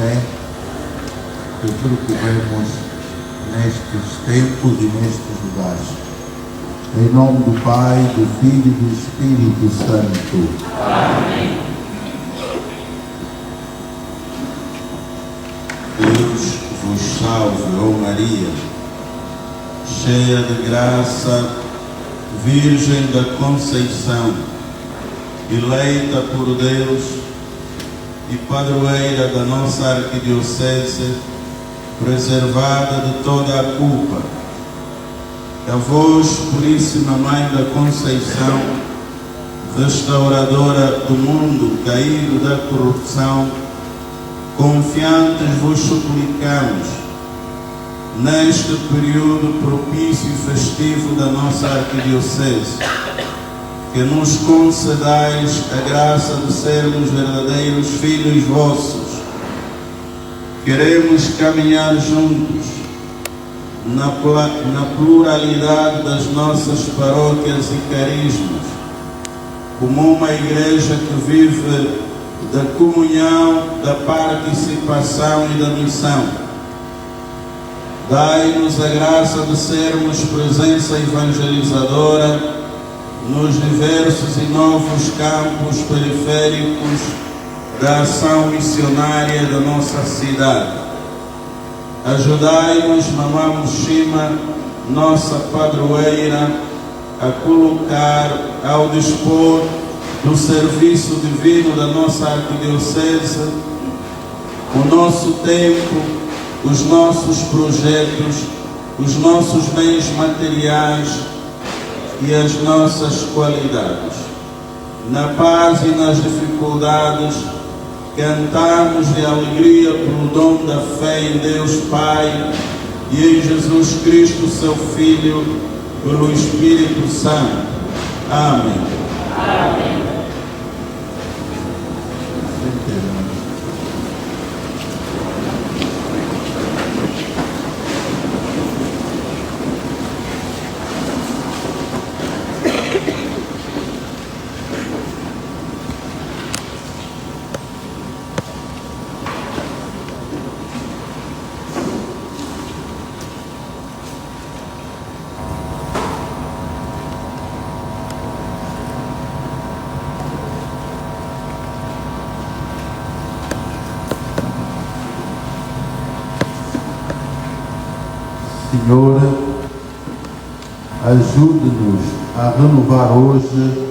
fé que percorremos nestes tempos e nestes lugares. Em nome do Pai, do Filho e do Espírito Santo. Amém. Deus vos salve, ó Maria, cheia de graça, Virgem da Conceição, eleita por Deus e padroeira da nossa arquidiocese, preservada de toda a culpa. A vós, Puríssima Mãe da Conceição, restauradora do mundo caído da corrupção, confiantes vos suplicamos, neste período propício e festivo da nossa arquidiocese, que nos concedais a graça de sermos verdadeiros filhos vossos. Queremos caminhar juntos na pluralidade das nossas paróquias e carismas, como uma igreja que vive da comunhão, da participação e da missão. Dai-nos a graça de sermos presença evangelizadora nos diversos e novos campos periféricos da ação missionária da nossa cidade. Ajudai-nos, Mamã Mushima, nossa padroeira, a colocar ao dispor do serviço divino da nossa arquidiocese o nosso tempo, os nossos projetos, os nossos bens materiais e as nossas qualidades. Na paz e nas dificuldades, cantamos de alegria pelo dom da fé em Deus Pai e em Jesus Cristo, seu Filho, pelo Espírito Santo. Amém. Amém. Senhor, ajude-nos a renovar hoje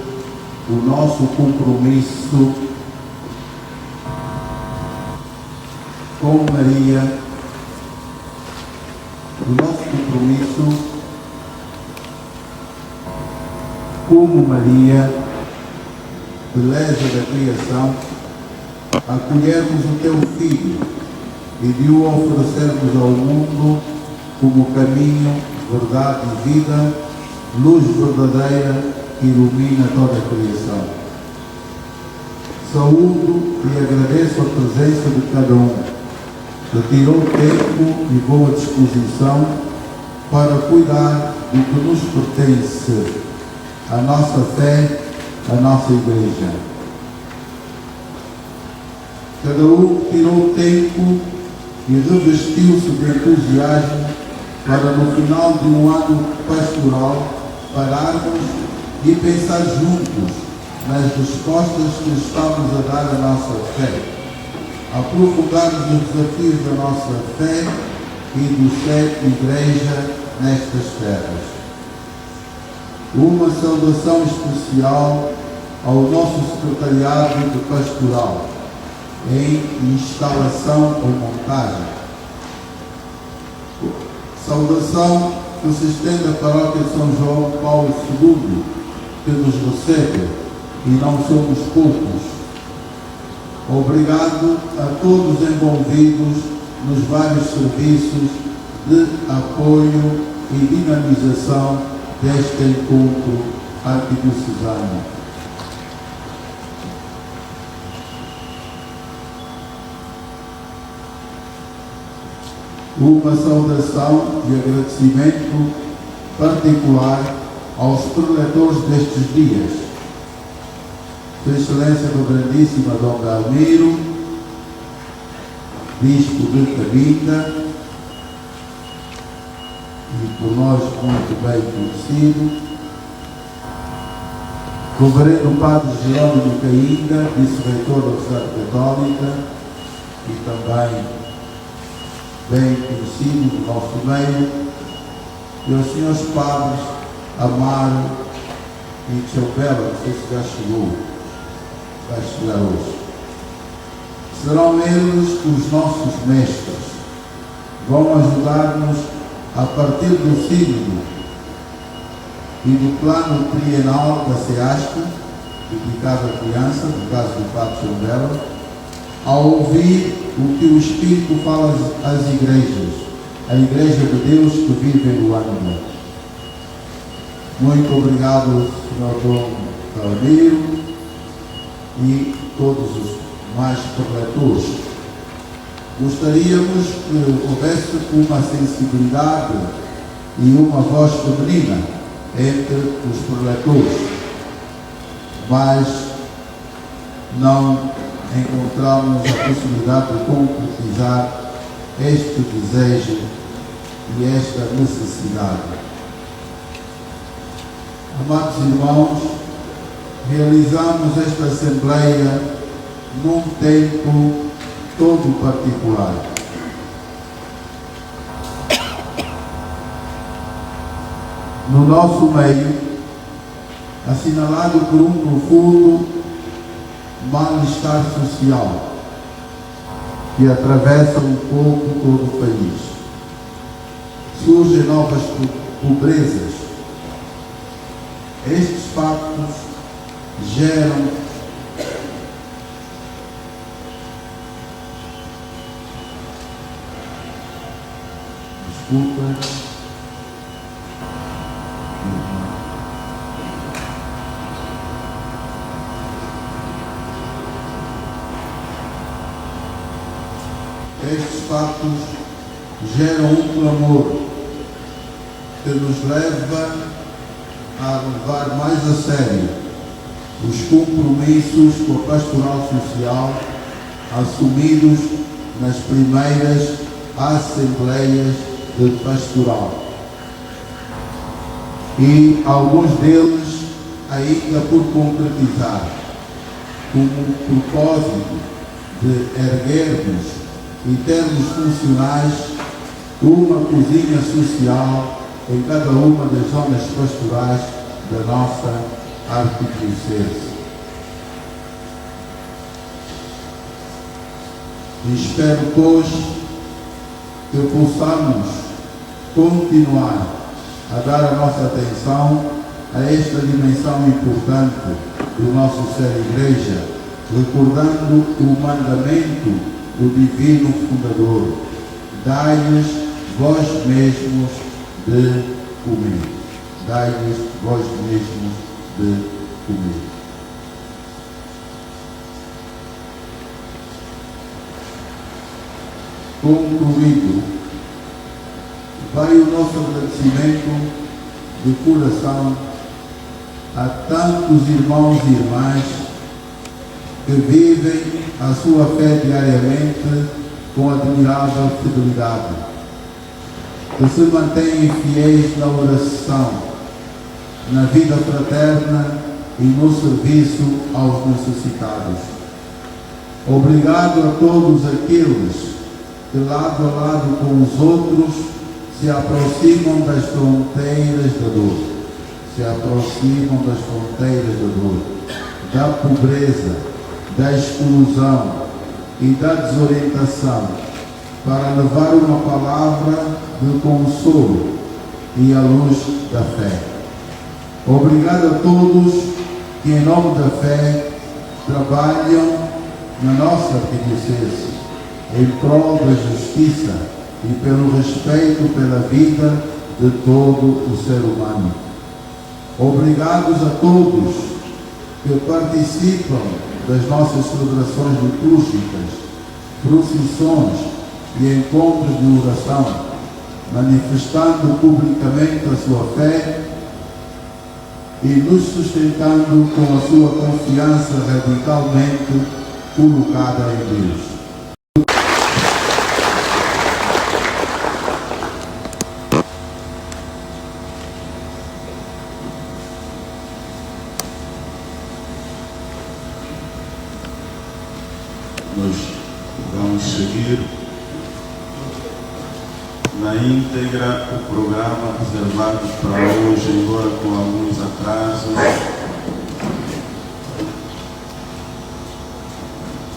o nosso compromisso com Maria, o nosso compromisso como Maria, beleza da criação, acolhermos o teu Filho e de o oferecermos ao mundo como caminho, verdade e vida, luz verdadeira que ilumina toda a criação. Saúdo e agradeço a presença de cada um, que tirou tempo e boa disposição para cuidar do que nos pertence, a nossa fé, a nossa igreja. Cada um tirou tempo e revestiu-se de entusiasmo para no final de um ano pastoral pararmos e pensar juntos nas respostas que estamos a dar à nossa fé, aprofundarmos os desafios da nossa fé e do ser igreja nestas terras. Uma saudação especial ao nosso secretariado de pastoral em instalação ou montagem. Saudação que se estende à paróquia de São João Paulo II, que nos recebe, e não somos poucos. Obrigado a todos envolvidos nos vários serviços de apoio e dinamização deste encontro arquidiocesano. Uma saudação de agradecimento particular aos preletores destes dias, Sua Excelência Reverendíssima Dom Belmiro, bispo de Cabinda, e por nós muito bem conhecido, Reverendo Padre Jerônimo Cainga, vice-reitor da Universidade Católica e também bem conhecido do nosso meio, e aos senhores padres Amaro e Tchaubela, não sei se já chegou, vai chegar hoje. Serão eles os nossos mestres, vão ajudar-nos a partir do sínodo e do plano trienal da SEASC, dedicado à criança, no caso do Padre Tchaubela, a ouvir o que o Espírito fala às igrejas, a Igreja de Deus que vive em Luanda. Muito obrigado, Sr. Dom Calamiro e todos os mais preletores. Gostaríamos que houvesse uma sensibilidade e uma voz feminina entre os preletores, mas não encontramos a possibilidade de concretizar este desejo e esta necessidade. Amados irmãos, realizamos esta Assembleia num tempo todo particular. No nosso meio, assinalado por um profundo mal-estar social que atravessa um pouco todo o país. Surgem novas pobrezas. Estes factos geram Estes fatos geram um clamor que nos leva a levar mais a sério os compromissos com a pastoral social assumidos nas primeiras assembleias de pastoral. E alguns deles ainda por concretizar, como o propósito de erguermos em termos funcionais uma cozinha social em cada uma das zonas pastorais da nossa arquidiocese. E espero, pois, que possamos continuar a dar a nossa atenção a esta dimensão importante do nosso ser Igreja, recordando o mandamento do Divino Fundador: dai-lhes vós mesmos de comer. Dai-lhes vós mesmos de comer. Concluído, vai o nosso agradecimento de coração a tantos irmãos e irmãs que vivem a sua fé diariamente com admirável fidelidade, que se mantêm fiéis na oração, na vida fraterna e no serviço aos necessitados. Obrigado a todos aqueles que lado a lado com os outros se aproximam das fronteiras da dor, se aproximam das fronteiras da dor, da pobreza, da exclusão e da desorientação, para levar uma palavra de consolo e a luz da fé. Obrigado a todos que, em nome da fé, trabalham na nossa arquidiocese em prol da justiça e pelo respeito pela vida de todo o ser humano. Obrigados a todos que participam das nossas celebrações litúrgicas, procissões e encontros de oração, manifestando publicamente a sua fé e nos sustentando com a sua confiança radicalmente colocada em Deus. seguir na íntegra o programa reservado para hoje, embora com alguns atrasos.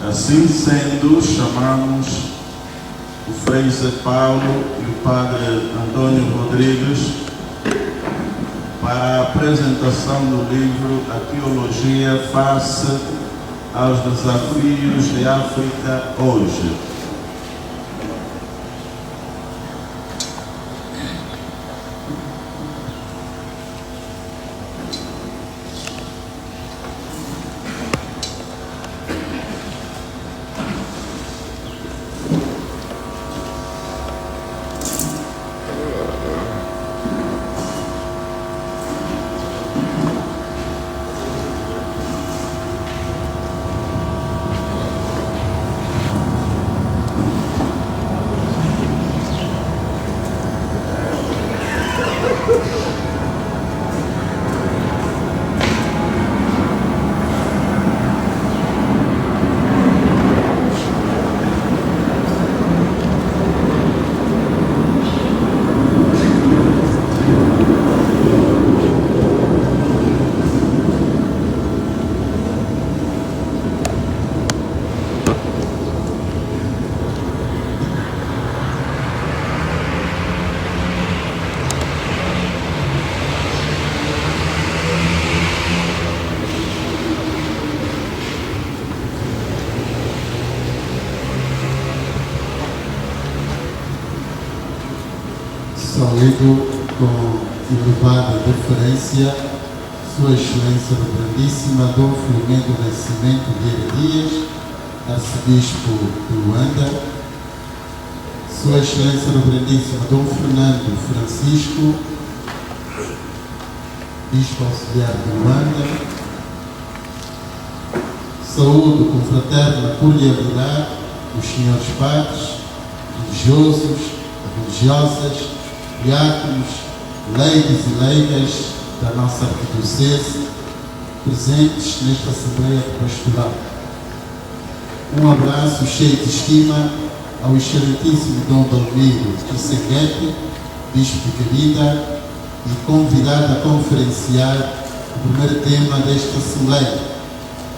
Assim sendo, chamamos o Frei Zé Paulo e o Padre Antônio Rodrigues para a apresentação do livro A Teologia face aos desafios de África hoje. Saúdo com elevada deferência Sua Excelência Reverendíssima Dom Filomeno Nascimento Vieira Dias, Arcebispo de Luanda, Sua Excelência Reverendíssima Dom Fernando Francisco, Bispo Auxiliar de Luanda. Saúdo com fraterna cordialidade os senhores padres, religiosos, religiosas, diáconos, leigos e leigas da nossa arquidiocese presentes nesta Assembleia Pastoral. Um abraço cheio de estima ao excelentíssimo Dom Dalmiro Isenguete, Bispo de Cabinda, e convidado a conferenciar o primeiro tema desta Assembleia,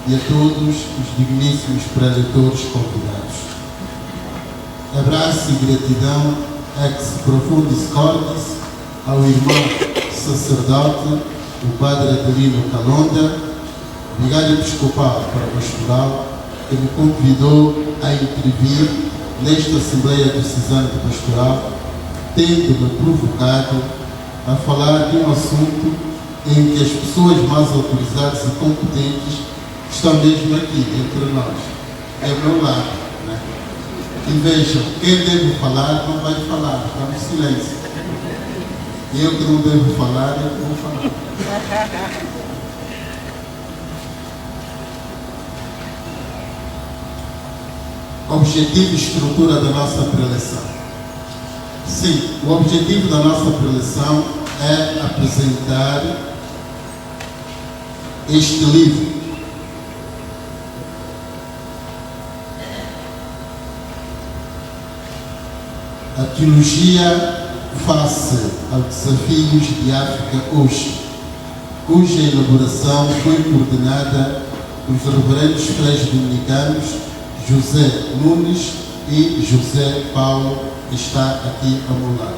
e a todos os digníssimos preletores convidados. Abraço e gratidão ex profundis cordis ao irmão sacerdote, o Padre Adelino Calonda, vigário episcopal para a pastoral, que me convidou a intervir nesta Assembleia Diocesana de Pastoral, tendo-me provocado a falar de um assunto em que as pessoas mais autorizadas e competentes estão mesmo aqui, entre nós, é o meu lado, né? E vejam, quem deve falar não vai falar, está no silêncio. Eu que não devo falar, eu vou falar. Objetivo e estrutura da nossa preleção. Sim, o objetivo da nossa preleção é apresentar este livro. A teologia face aos desafios de África hoje, cuja elaboração foi coordenada pelos reverendos freis dominicanos José Nunes e José Paulo, que está aqui ao meu lado.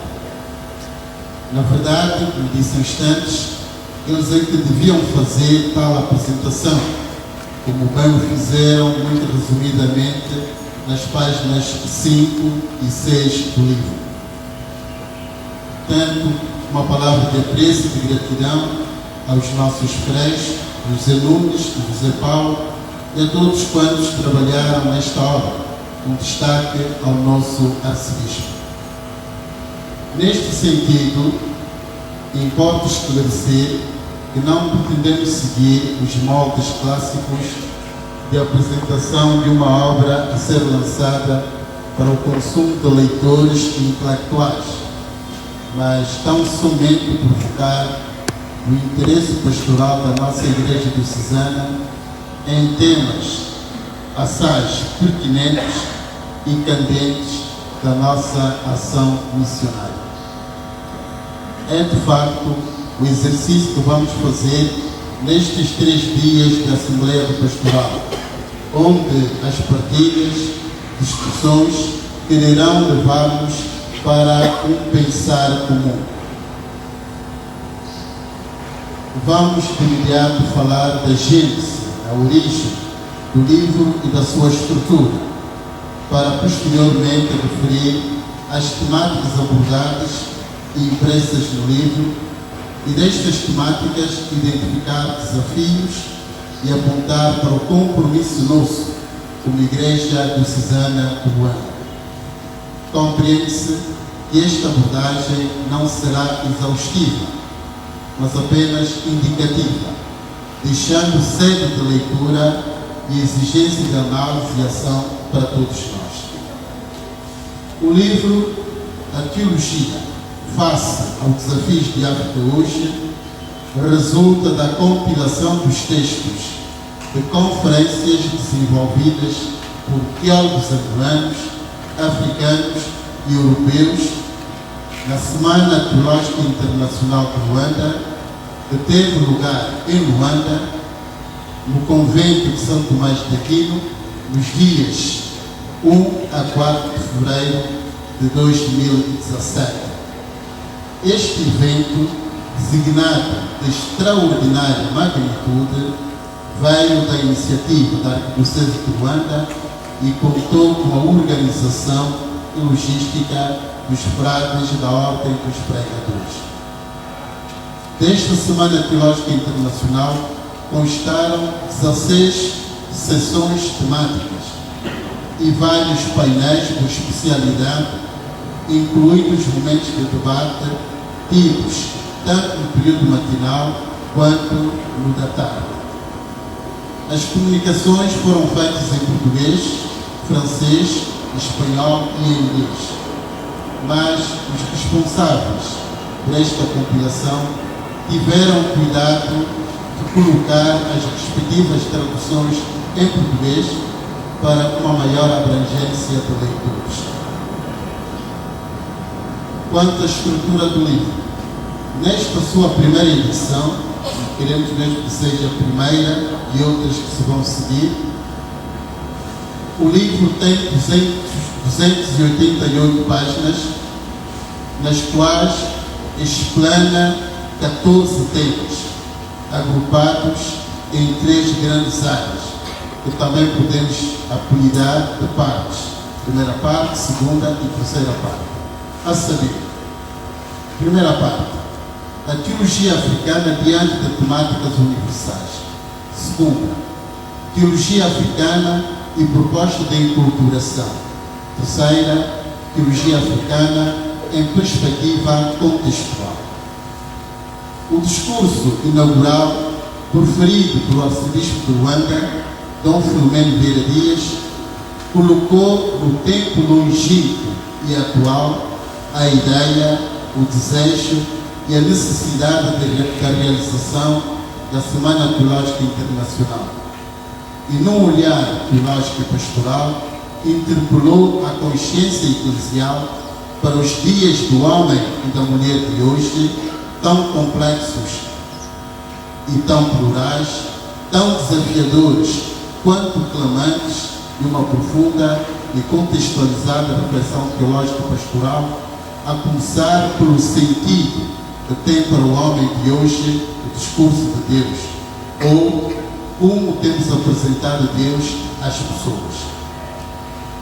Na verdade, como disse instantes, eles é que deviam fazer tal apresentação, como bem o fizeram muito resumidamente nas páginas 5 e 6 do livro. Portanto, uma palavra de apreço e de gratidão aos nossos freis, José Nunes e José Paulo, e a todos quantos trabalharam nesta obra, com destaque ao nosso arcebispo. Neste sentido, importa esclarecer que não pretendemos seguir os moldes clássicos de apresentação de uma obra a ser lançada para o consumo de leitores e intelectuais, mas tão somente provocar o interesse pastoral da nossa Igreja Diocesana em temas assaz pertinentes incandentes da nossa ação missionária. É de facto o exercício que vamos fazer nestes 3 dias da Assembleia do Pastoral, onde as partilhas, discussões quererão levar-nos para um pensar comum. Vamos de imediato falar da gênese, a origem do livro e da sua estrutura, para posteriormente referir as temáticas abordadas e impressas no livro, e destas temáticas identificar desafios e apontar para o compromisso nosso como Igreja Diocesana de Luanda. Compreende-se que esta abordagem não será exaustiva, mas apenas indicativa, deixando sede de leitura e exigência de análise e ação para todos nós. O livro A Teologia face aos desafios de África hoje resulta da compilação dos textos de conferências desenvolvidas por teólogos angolanos, africanos e europeus na Semana Teológica Internacional de Luanda, que teve lugar em Luanda, no convento de São Tomás de Aquino, nos dias 1 a 4 de fevereiro de 2017. Este evento, designado de extraordinária magnitude, veio da iniciativa da Arquidiocese de Luanda e contou com a organização e logística dos frades da Ordem dos Pregadores. Desta Semana Teológica Internacional constaram 16 sessões temáticas e vários painéis de especialidade, incluindo os momentos de debate tidos tanto no período matinal quanto no da tarde. As comunicações foram feitas em português, francês, espanhol e inglês, mas os responsáveis por esta compilação tiveram cuidado de colocar as respectivas traduções em português para uma maior abrangência de leitores. Quanto à estrutura do livro, nesta sua primeira edição, queremos mesmo que seja a primeira e outras que se vão seguir, o livro tem 288 páginas, nas quais explana 14 temas, agrupados em 3 grandes áreas, que também podemos apelidar de partes. Primeira parte, segunda e terceira parte. A saber, primeira parte, a teologia africana diante de temáticas universais. Segunda, teologia africana e proposta de enculturação. Terceira, teologia africana em perspectiva contextual. O discurso inaugural, proferido pelo arcebispo de Luanda, Dom Filomeno Vieira Dias, colocou no tempo longínquo e atual a ideia, o desejo e a necessidade da realização da Semana Teológica Internacional. E num olhar teológico e pastoral, interpelou a consciência eclesial para os dias do homem e da mulher de hoje, tão complexos e tão plurais, tão desafiadores quanto clamantes de uma profunda e contextualizada reflexão teológica pastoral, a começar pelo sentido que tem para o homem de hoje o discurso de Deus, ou como temos apresentado Deus às pessoas.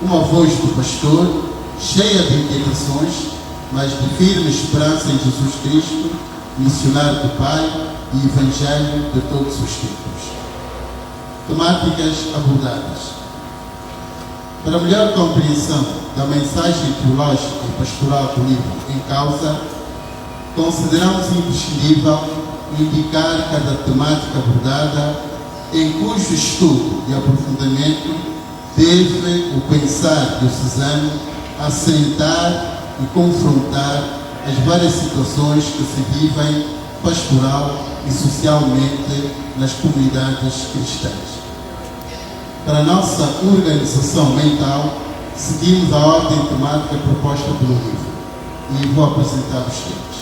Uma voz do pastor, cheia de inquietações, mas de firme esperança em Jesus Cristo, missionário do Pai e Evangelho de todos os tempos. Temáticas abordadas. Para melhor compreensão da mensagem teológica e pastoral do livro em causa, consideramos imprescindível indicar cada temática abordada, em cujo estudo e aprofundamento deve o pensar diocesano assentar e confrontar as várias situações que se vivem pastoral e socialmente nas comunidades cristãs. Para a nossa organização mental, seguimos a ordem temática proposta pelo livro e vou apresentar os temas.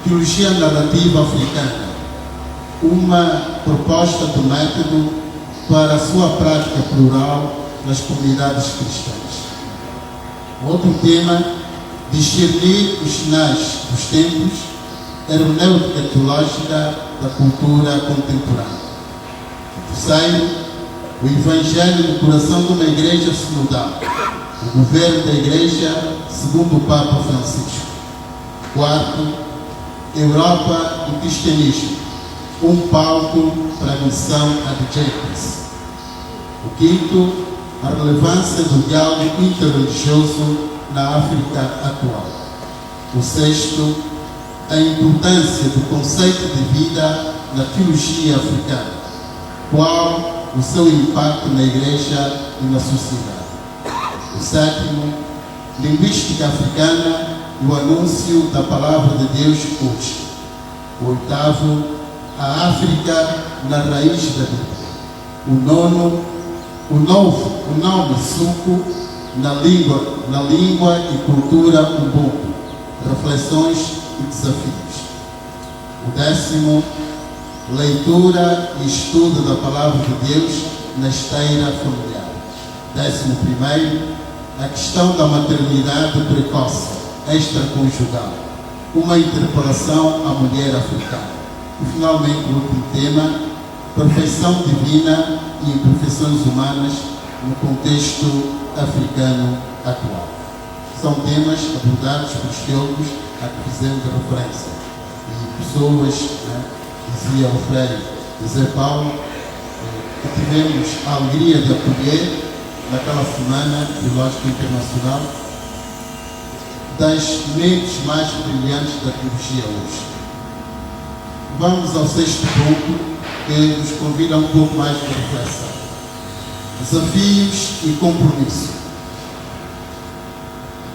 Teologia narrativa africana, uma proposta de método para a sua prática plural nas comunidades cristãs. Outro tema, discernir os sinais dos tempos, hermenêutica teológica da cultura contemporânea. Terceiro, o Evangelho no coração de uma igreja sinodal, o governo da igreja segundo o Papa Francisco. Quarto, Europa e cristianismo, um palco para a missão adjacente. O quinto, a relevância do diálogo interreligioso na África atual. O sexto, a importância do conceito de vida na teologia africana. Qual o seu impacto na igreja e na sociedade. O sétimo, linguística africana e o anúncio da palavra de Deus hoje. O oitavo, a África na raiz da Bíblia. O nono, o nome suco na língua e cultura ubuntu. Reflexões e desafios. O décimo, leitura e estudo da palavra de Deus na esteira familiar. 11º, a questão da maternidade precoce, extraconjugal, uma interpelação à mulher africana. E finalmente o último tema, perfeição divina e imperfeições humanas no contexto africano atual. São temas abordados pelos teólogos a que fizemos referência. E pessoas, dizia o Frei José Paulo, que tivemos a alegria de acolher naquela Semana Teológica Internacional das mentes mais brilhantes da teologia hoje. Vamos ao sexto ponto, que nos convida a um pouco mais de reflexão. Desafios e compromisso.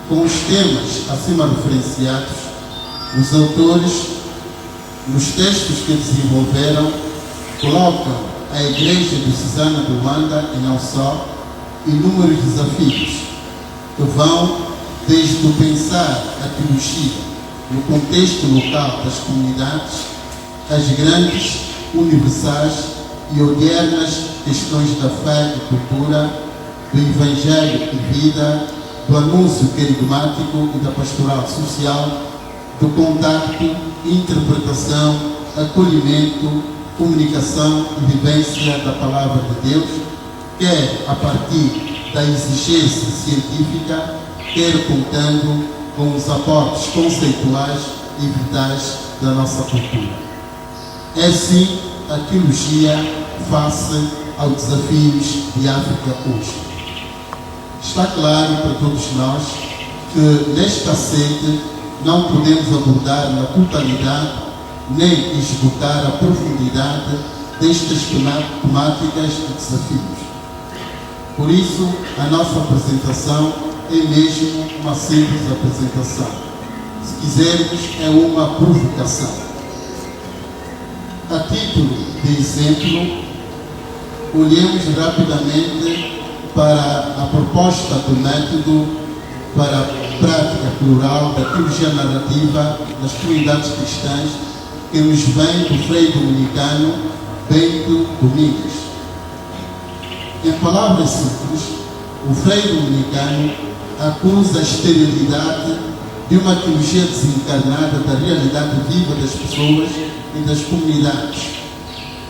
Com os temas acima referenciados, os autores, nos textos que desenvolveram, colocam a Igreja Diocesana de Luanda, e não só, inúmeros desafios que vão desde o pensar a teologia no contexto local das comunidades, as grandes, universais e odiernas questões da fé e cultura, do Evangelho e vida, do anúncio querigmático e da pastoral social, do contacto, interpretação, acolhimento, comunicação e vivência da palavra de Deus, quer a partir da exigência científica, quer contando com os aportes conceituais e vitais da nossa cultura. É assim a teologia face aos desafios de África hoje. Está claro para todos nós que nesta sede não podemos abordar na totalidade nem esgotar a profundidade destas temáticas e desafios. Por isso, a nossa apresentação é mesmo uma simples apresentação. Se quisermos, é uma provocação. A título de exemplo, olhemos rapidamente para a proposta do método para a prática plural da teologia narrativa nas comunidades cristãs que nos vem do Frei dominicano Bento Domingues. Em palavras simples, o Frei dominicano acusa a esterilidade de uma teologia desencarnada da realidade viva das pessoas e das comunidades,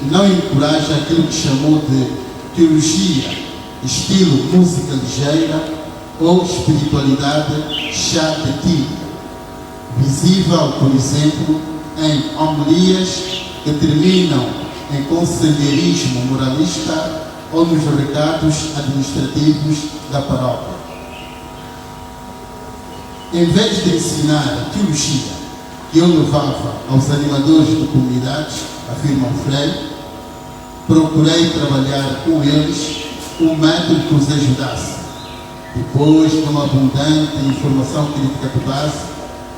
e não encoraja aquilo que chamou de teologia, estilo música ligeira ou espiritualidade chá de ti, visível, por exemplo, em homilias que terminam em conselheirismo moralista ou nos recados administrativos da paróquia. Em vez de ensinar a teologia que eu levava aos animadores de comunidades, afirma o Frei, procurei trabalhar com eles um método que os ajudasse, depois de uma abundante informação crítica de base,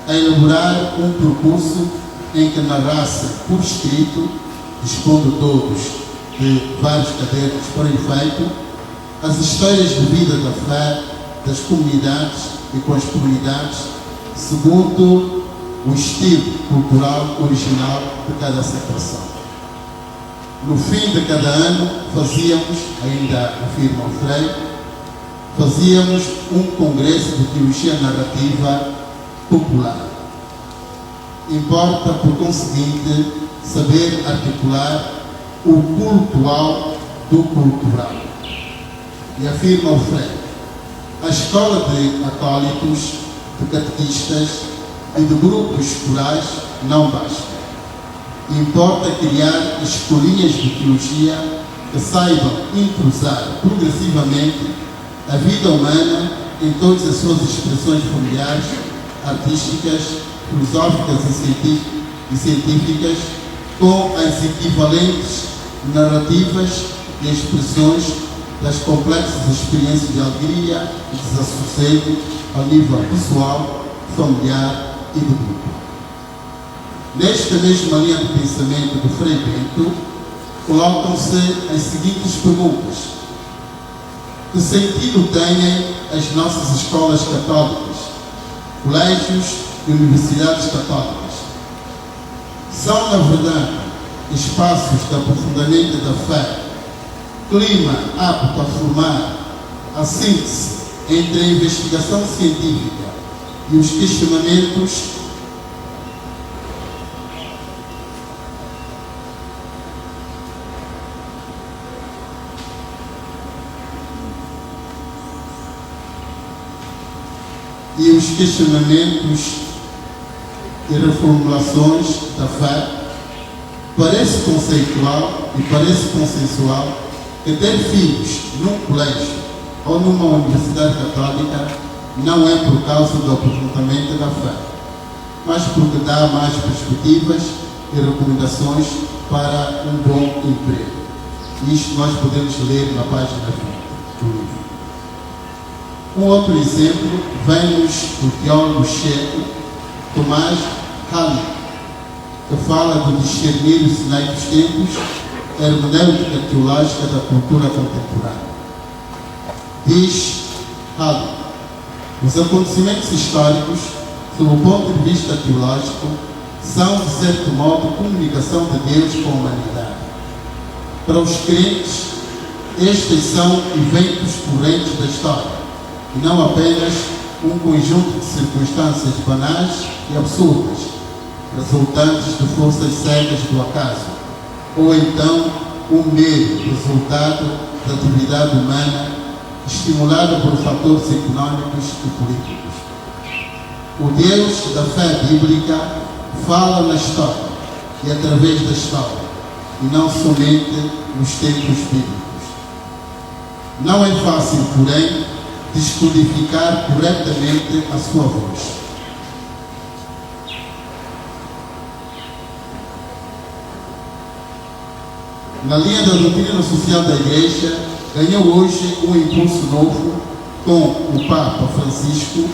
a elaborar um percurso em que narrasse por escrito, dispondo todos de vários cadernos para efeito, as histórias de vida da fé das comunidades e com as comunidades, segundo o estilo cultural original de cada celebração. No fim de cada ano, fazíamos, ainda afirma o Frei, fazíamos um congresso de teologia narrativa popular. Importa, por conseguinte, saber articular o cultural do cultural. E afirma o Frei, a escola de acólitos, de catequistas e de grupos escolares não basta. Importa criar escolinhas de teologia que saibam intrusar progressivamente a vida humana em todas as suas expressões familiares, artísticas, filosóficas e científicas, com as equivalentes narrativas e expressões das complexas experiências de alegria e desassossego ao nível pessoal, familiar e de grupo. Nesta mesma linha de pensamento do Frei Bento, colocam-se as seguintes perguntas. Que sentido têm as nossas escolas católicas, colégios e universidades católicas? São, na verdade, espaços de aprofundamento da fé, clima apto a formar a síntese entre a investigação científica e os questionamentos e reformulações da fé? Parece conceitual e parece consensual que ter filhos num colégio ou numa universidade católica não é por causa do aprofundamento da fé, mas porque dá mais perspectivas e recomendações para um bom emprego. Isto nós podemos ler na página 20 do livro. Um outro exemplo vem-nos do teólogo checo Tomás Halley, que fala do discernir os sinais dos tempos, a hermenêutica teológica da cultura contemporânea. Diz Halley, os acontecimentos históricos, sob o ponto de vista teológico, são, de certo modo, comunicação de Deus com a humanidade. Para os crentes, estes são eventos correntes da história, e não apenas um conjunto de circunstâncias banais e absurdas, resultantes de forças cegas do acaso, ou então um mero resultado da atividade humana estimulada por fatores econômicos e políticos. O Deus da fé bíblica fala na história e através da história, e não somente nos tempos bíblicos. Não é fácil, porém, descodificar corretamente a sua voz. Na linha da doutrina social da Igreja, ganhou hoje um impulso novo com o Papa Francisco,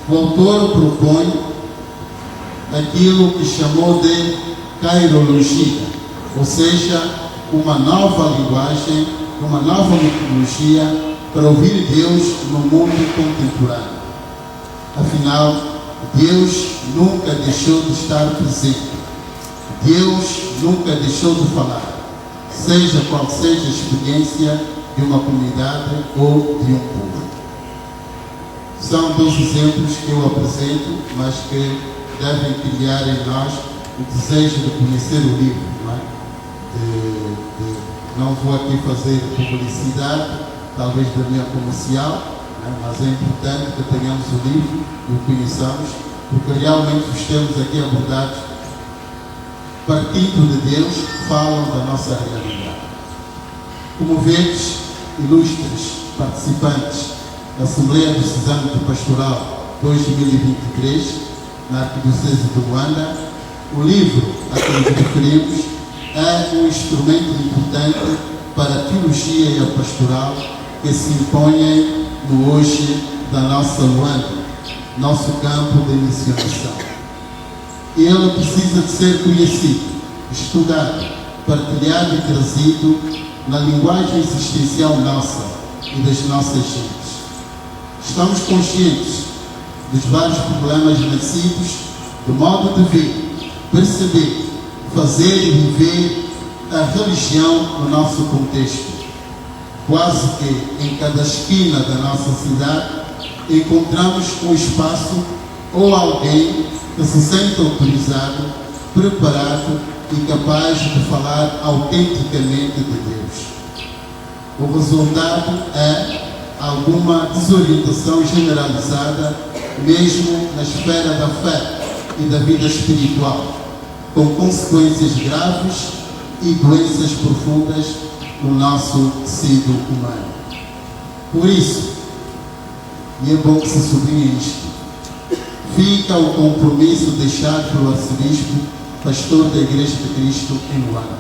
O autor propõe aquilo que chamou de cairologia, ou seja, uma nova linguagem, uma nova metodologia para ouvir Deus no mundo contemporâneo. Afinal, Deus nunca deixou de estar presente. Deus nunca deixou de falar, seja qual seja a experiência de uma comunidade ou de um povo. São dois exemplos que eu apresento, mas que devem criar em nós o desejo de conhecer o livro, não é? Não vou aqui fazer publicidade, talvez da minha comercial, né? Mas é importante que tenhamos o livro e o conheçamos, porque realmente os temas aqui abordados, partindo de Deus, falam da nossa realidade. Como vedes, ilustres participantes da Assembleia Diocesana de Pastoral 2023, na Arquidiocese de Luanda, o livro a que nos referimos é um instrumento importante para a teologia e a pastoral que se impõem no hoje da nossa Luanda, nosso campo de missionação. Ele precisa de ser conhecido, estudado partilhado e trazido na linguagem existencial nossa e das nossas gentes. Estamos conscientes dos vários problemas nascidos do modo de ver, perceber, fazer e viver a religião no nosso contexto. Quase que em cada esquina da nossa cidade encontramos um espaço ou alguém que se sente autorizado, preparado e capaz de falar autenticamente de Deus. O resultado é alguma desorientação generalizada, mesmo na esfera da fé e da vida espiritual, com consequências graves e doenças profundas no nosso tecido humano. Por isso, e é bom que se sublinhe isto, fica o compromisso deixado pelo arcebispo, pastor da Igreja de Cristo em Luanda.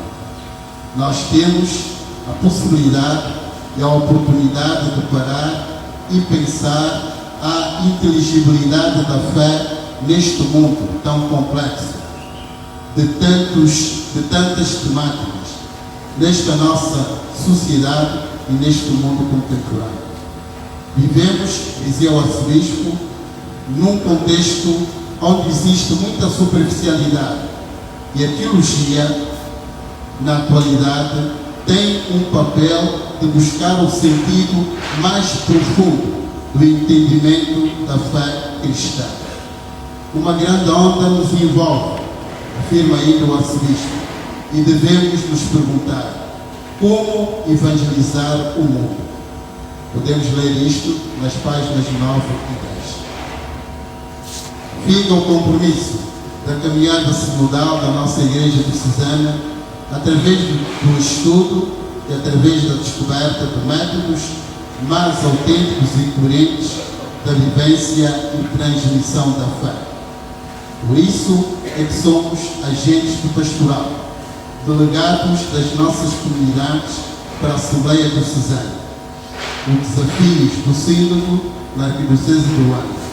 Nós temos a possibilidade e a oportunidade de parar e pensar a inteligibilidade da fé neste mundo tão complexo, de tantas temáticas, nesta nossa sociedade e neste mundo contemporâneo. Vivemos, dizia o arcebispo, num contexto onde existe muita superficialidade e a teologia, na atualidade, tem um papel de buscar o sentido mais profundo do entendimento da fé cristã. Uma grande onda nos envolve, afirma ainda o arcebispo, e devemos nos perguntar como evangelizar o mundo. Podemos ler isto nas páginas 9 e 10. Fica o compromisso da caminhada sinodal da nossa Igreja diocesana através do estudo e através da descoberta de métodos mais autênticos e coerentes da vivência e transmissão da fé. Por isso é que somos agentes do pastoral, delegados das nossas comunidades para a Assembleia Diocesana. Os desafios do Sínodo na Arquidiocese de Luanda.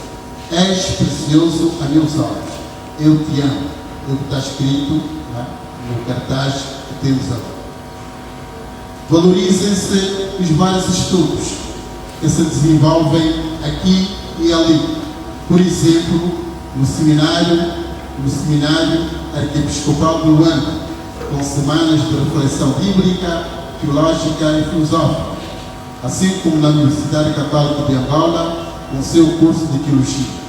És precioso a meus olhos. Eu te amo. É o que está escrito no cartaz que temos agora. Valorizem-se os vários estudos que se desenvolvem aqui e ali. Por exemplo, no seminário Arquiepiscopal de Luanda, com semanas de reflexão bíblica, teológica e filosófica, assim como na Universidade Católica de Angola, com seu curso de teologia.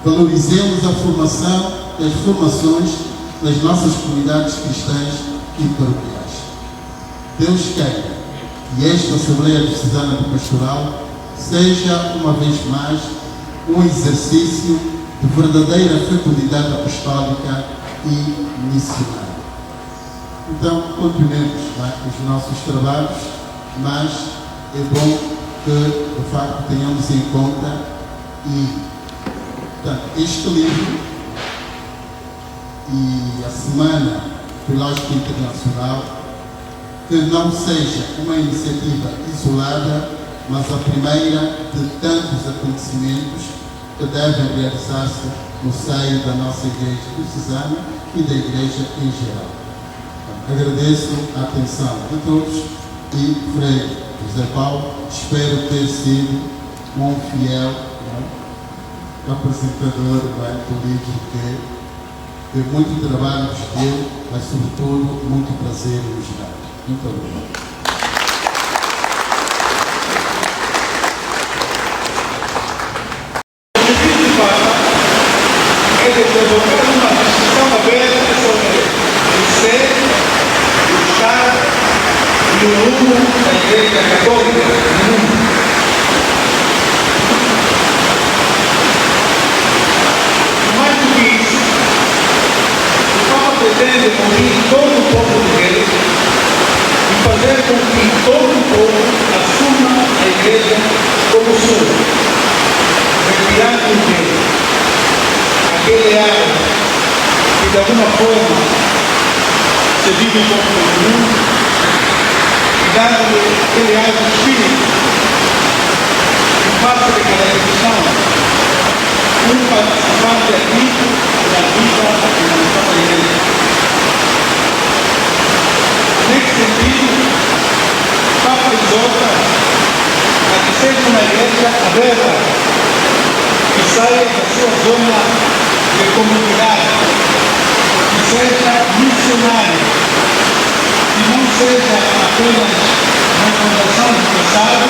Valorizemos a formação e as formações das nossas comunidades cristãs e paroquiais. Deus queira que esta Assembleia Diocesana do Pastoral seja, uma vez mais, um exercício de verdadeira fecundidade apostólica e missionária. Então, continuemos os nossos trabalhos, mas é bom que, de facto, tenhamos em conta portanto, este livro e a Semana Teológica Internacional, que não seja uma iniciativa isolada, mas a primeira de tantos acontecimentos que devem realizar-se no seio da nossa Igreja diocesana e da Igreja em geral. Agradeço a atenção de todos e, Frei José Paulo, espero ter sido um fiel apresentador do livro que muito trabalho nos deu, mas sobretudo muito prazer nos dá. Muito obrigado. É de provocar uma discussão aberta sobre o ser, o estar e o rumo da Igreja Católica no mundo. Mais do que isso, o Papa pretende unir todo o povo de Deus e fazer com que todo o povo assuma a Igreja como sua, retirando o Deus. Aquele ar que de alguma forma se vive como comum e dando-lhe aquele ar do Espírito que faça de cada cristão um participante ativo da vida e da missão da Igreja. Nesse sentido, o Papa exorta a que seja uma igreja aberta, que saia da sua zona de comunidade, que seja missionária, que não seja apenas recordação do passado,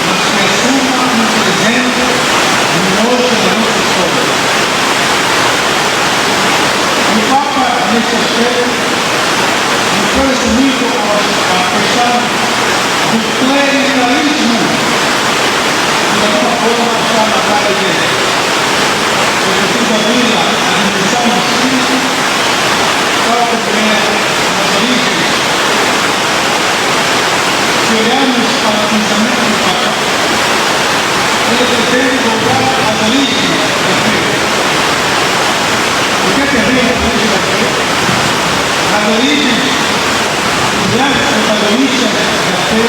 mas que assuma um presente luminoso da nossa história. O Papa, nesse aspecto, refere-se muito à questão do clericalismo, que de alguma forma está na cara dele. É preciso abrir a dimensão do espírito, tal como é nas origens. Se olharmos para o pensamento do Papa, ele pretende voltar às origens da fé. O que é a origem da fé? As origens, os grandes protagonistas da fé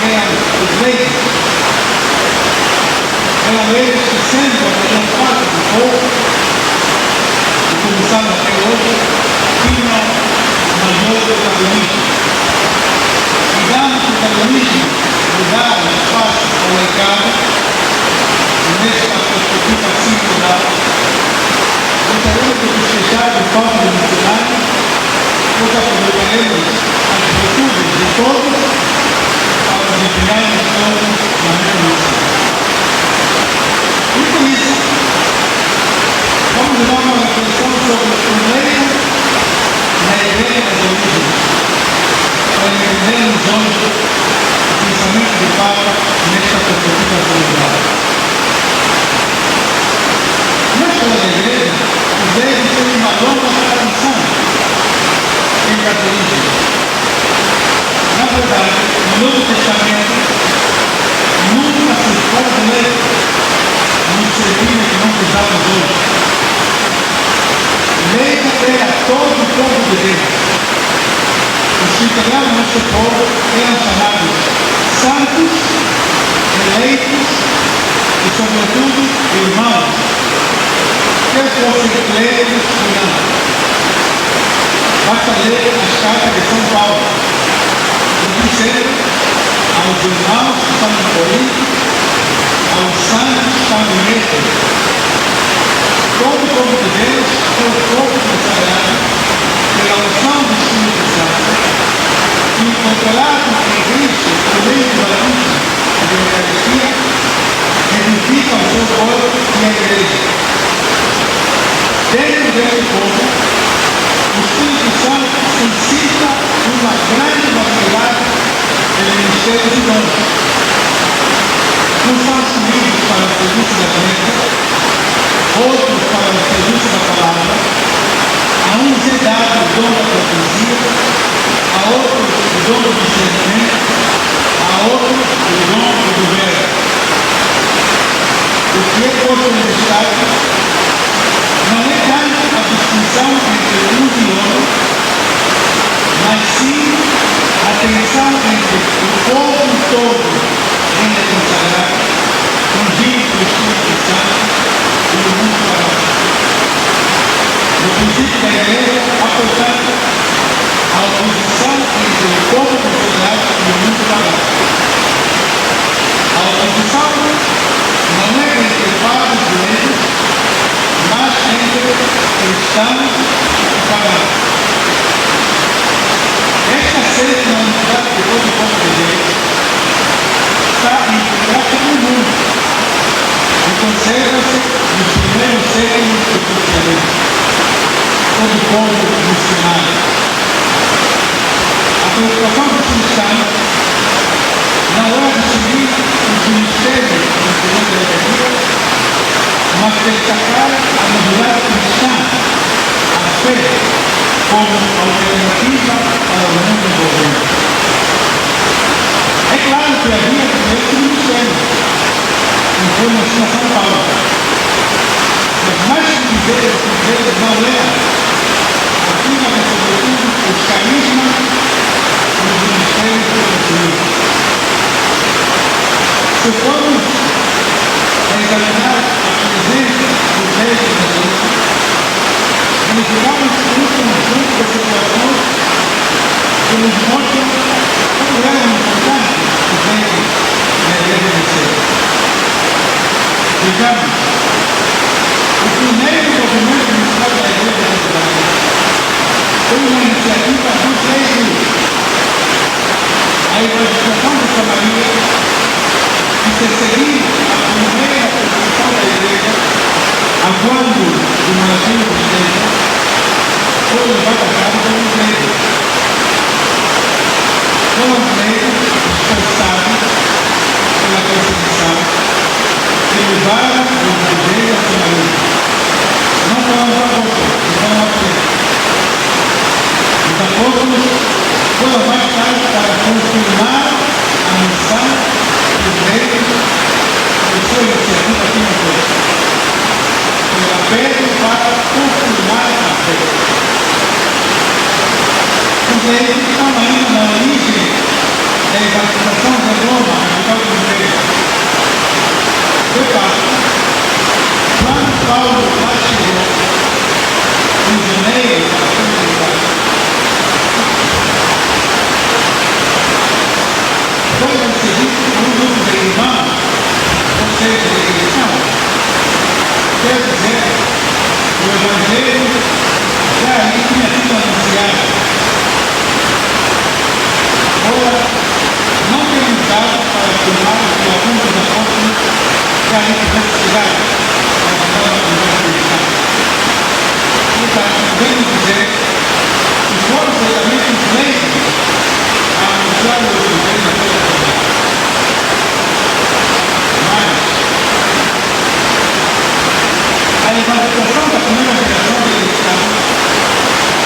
eram os reis. Eram eles que sempre faziam parte do povo, e começaram até hoje, tinham maior protagonismo. E dando protagonismo, lugar e espaço ao mercado, nesta perspectiva singular, gostaríamos de festejar de forma missionária, pois aproveitaremos as virtudes de todos para desempenharmos todos na mesma missão. E por isso, vamos dar uma reflexão sobre o primeiro na ideia das origens, para entendermos hoje o pensamento do Papa nesta perspectiva singular. Na história da igreja, deve ter uma longa tradição entre as origens. Na verdade, no Novo Testamento, nunca se pode ler no serviço que nós usamos hoje. Leia era todo o povo de Deus. Os que integraram nosso povo eram chamados santos, eleitos e, sobretudo, irmãos. Quer fossem clérigos ou não. Basta ler as cartas de São Paulo. Ele diz aos irmãos que estão em Corinto, aos santos que estão em Éfeso. Todo o povo de Deus foi o povo consagrado pela unção do Espírito Santo, que incorporado em Cristo, por meio do batismo e da Eucaristia, edifica o seu corpo e a igreja. Dentro desse povo, o Espírito Santo suscita uma grande variedade de ministérios e dons. Uns são escolhidos para o serviço da igreja, outros para o serviço da palavra, a uns é dado o dom da profecia, a outros o dom do discernimento, a outros o dom do governo. O que é posto em destaque não é tanto a distinção entre uns e outros, mas sim a tensão entre o povo todo em consagrar, ungido pelo Espírito Santo e o mundo para lá. No princípio da igreja, há, portanto, a oposição entre o povo consagrado e o mundo para lá. A oposição não é entre pagos e leigos, mas entre cristãos e pagãos. Esta sétima unidade de todo o povo de Deus está integrada no mundo e conserva-se nos primeiros séculos do cristianismo. Todo o povo missionário. A preocupação dos cristãos não é definir os ministérios do Senhor da Igreja, mas destacar a novidade cristã, a fé, como alternativa para o mundo envolvente. É claro que havia diversos ministérios, conforme a São Paulo, mas mais que dizer não é afirma que, sobretudo, os carismas e os ministérios profissionais. Se formos examinar a presença dos reis da igreja, verificamos um conjunto de situações Vejamos, o primeiro movimento municipal da Igreja da Cidade foi uma iniciativa dos leigos. A evangelização de Samaria, que se seguiu a primeira posição da Igreja, a quando o monastério de Igreja foi levado a cabo pelos leigos. Foram os leigos esforçados pela perseguição que levaram os judeus a Samaria. Não foram os apóstolos, foram a Pedro. Os apóstolos foram mais tarde para confirmar a missão dos leigos de sua iniciativa aqui na terra. Foi a Pedro para confirmar a fé. Os leigos estão ainda na origem da evangelização de Roma, a capital do Império. De fato, quando Paulo lá chegou em janeiro da comunidade, foi recebido por um grupo de irmãos, ou seja, de cristãos. Quer dizer, o Evangelho já aí tinha sido anunciado. Ora, não temos dados para afirmar que alguns dos apóstolos já lhe tivesse chegado ao final da evangelização. Portanto, podemos dizer que foram certamente os leigos a anunciar o Evangelho a toda a cidade. Mas a evangelização da primeira geração de cristãos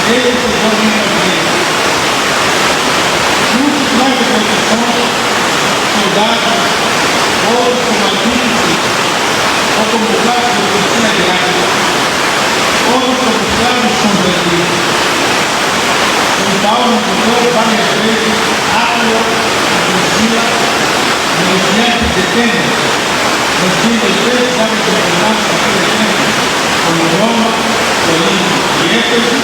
teve que dominar a igreja. Muitos mais de profissões, soldados, ou comandantes, ou como o caso de Cristina Guerra, ou como escravos convertidos. São Paulo encontrou várias vezes Áquila, Priscila, negociantes de Atenas, nos filhos três cidades importantes daquele tempo, como Roma, Corinto e Éfeso,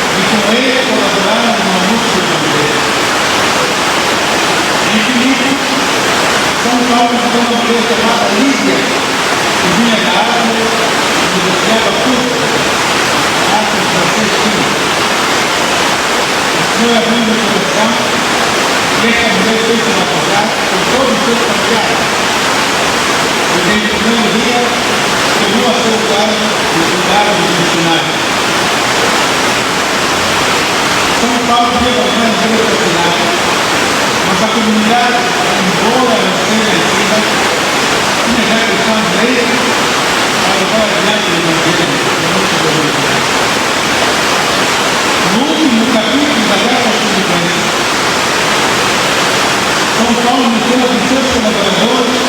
e com ele colaboraram no anúncio do Evangelho. Em Filipe, São Paulo encontrou uma mulher chamada Lídia, que vinha da Ásia e negociava tudo. Atos 16:15. Foi abrindo o coração e esta mulher fez-se batizar com todos os seus familiares. E desde o primeiro dia, tomou a seu cargo e cuidava dos missionários. São Paulo veio para a igreja da cidade, mas a comunidade, embora não seja antiga, tinha já cristãos leigos para levar adiante o Evangelho no nosso governo. No último capítulo da Carta aos Filipenses, São Paulo meteu em seus colaboradores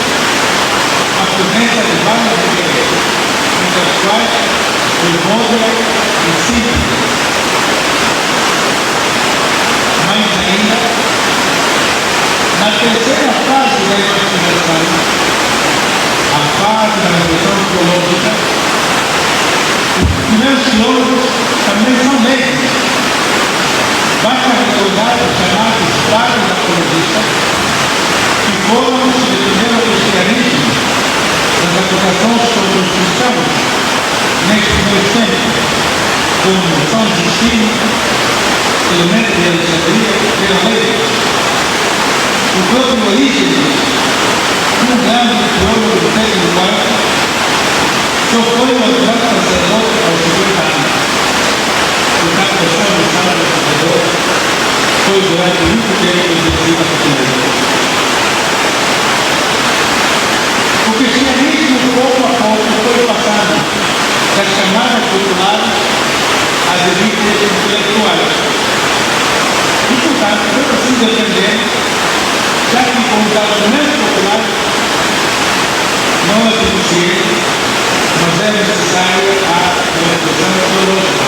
a presença de várias igrejas, entre as quais Evódia e Síria. Mais ainda, na terceira fase da evangelização, a fase da revolução teológica, os primeiros teólogos também são leigos. Basta recordar os chamados padres apologistas, que foram os que defenderam o cristianismo das acusações contra os cristãos neste primeiro século, como São Justino, Clemente de Alexandria, pela lei. O próprio Orígenes, um grande teólogo do século IV, só foi ordenado sacerdote aos 50 anos. Portanto, a sua missão de sacerdote foi durante muito tempo exercida por Deus. O cristianismo, pouco a pouco, foi passando das chamadas populares às elites intelectuais. E, portanto, foi preciso entender, já que com os argumentos populares não é suficiente, mas é necessária a reflexão teológica.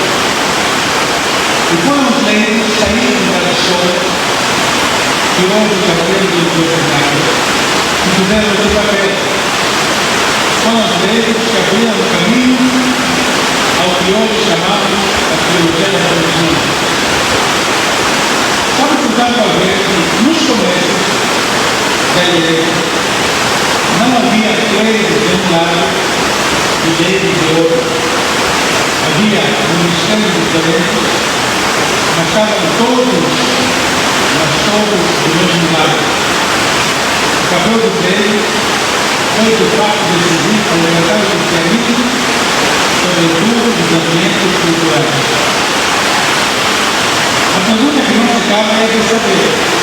E foram os leigos saindo das escolas, que hoje o cabelo dos universitários, que fizeram o seu papel. Foram os leigos que abriram o caminho ao que hoje chamamos a teologia da religião. Estamos tentando ver que nos começos da igreja não havia clérigos de um lado e leigos de outro. Havia um ministério diferente, mas estavam todos do mesmo lado. O papel do rei foi de fato decisivo para levantar o cristianismo, sobretudo dos ambientes culturais. A pergunta que não ficava é de saber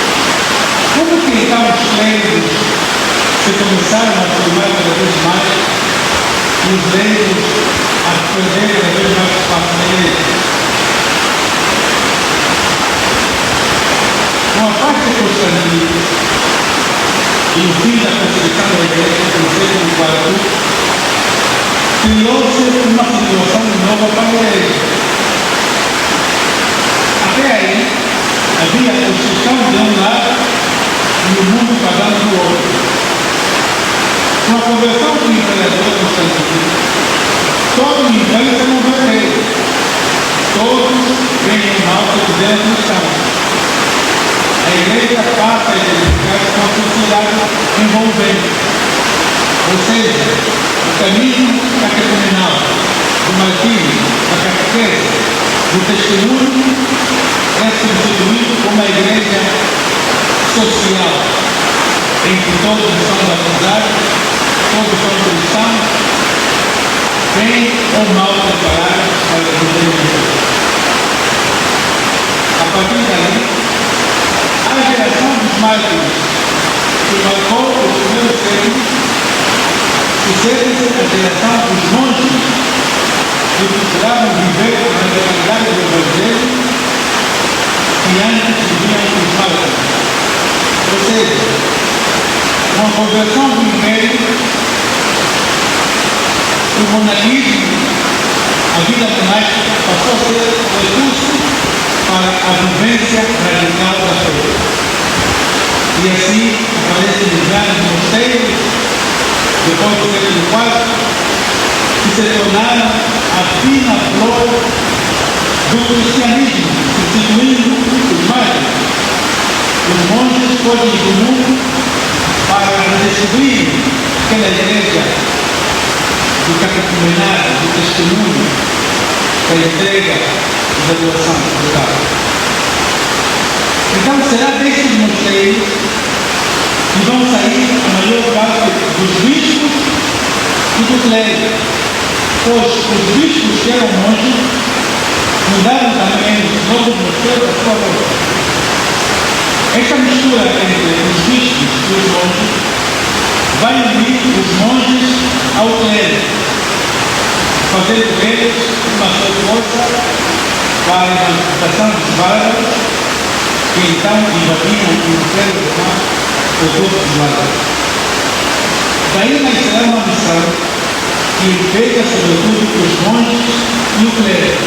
como que então os clérigos se começaram a formar cada vez mais e os leigos a perder cada vez mais espaço na igreja. Com a parte de Constantino e o fim da perseguição da igreja no século IV, criou-se uma situação nova para a igreja. Até aí, havia a construção de um lado e o mundo pagano do outro. Com a conversão do imperador Constantino, todo o império se converteu. Todos ganham mal que fizeram cristão. A igreja passa a identificar-se com a sociedade envolvente. Ou seja, o caminho catecumenal, do martírio, da catequese, do testemunho é substituído por uma igreja social, em que todos são batizados, todos são cristãos, bem ou mal preparados para viver em Deus. A partir daí, a geração dos mártires, que marcou os primeiros séculos, sucede-se a geração dos monges, que procuravam viver na realidade do Evangelho que antes viviam os mártires. Ou seja, com a conversão do império, o monaquismo, a vida monástica passou a ser um recurso para a vivência radical da fé. E assim aparecem os grandes mosteiros, depois do século IV, que se tornaram a fina flor do cristianismo, substituindo os mártires. Os monges foram do mundo para redescobrir aquela igreja do catecumenado, do testemunho, da entrega e da doação total. Então será desses mosteiros que vão sair a maior parte dos bispos e do clero, pois os bispos que eram monges mudaram também os novos mosteiros da sua volta. Esta mistura entre os bispos e os monges vai unir os monges ao clero, fazendo deles uma só força para a emancipação dos bárbaros que então invadiam o Império Romano por todos os lados. Daí nascerá uma missão que pega sobretudo os monges e o clero,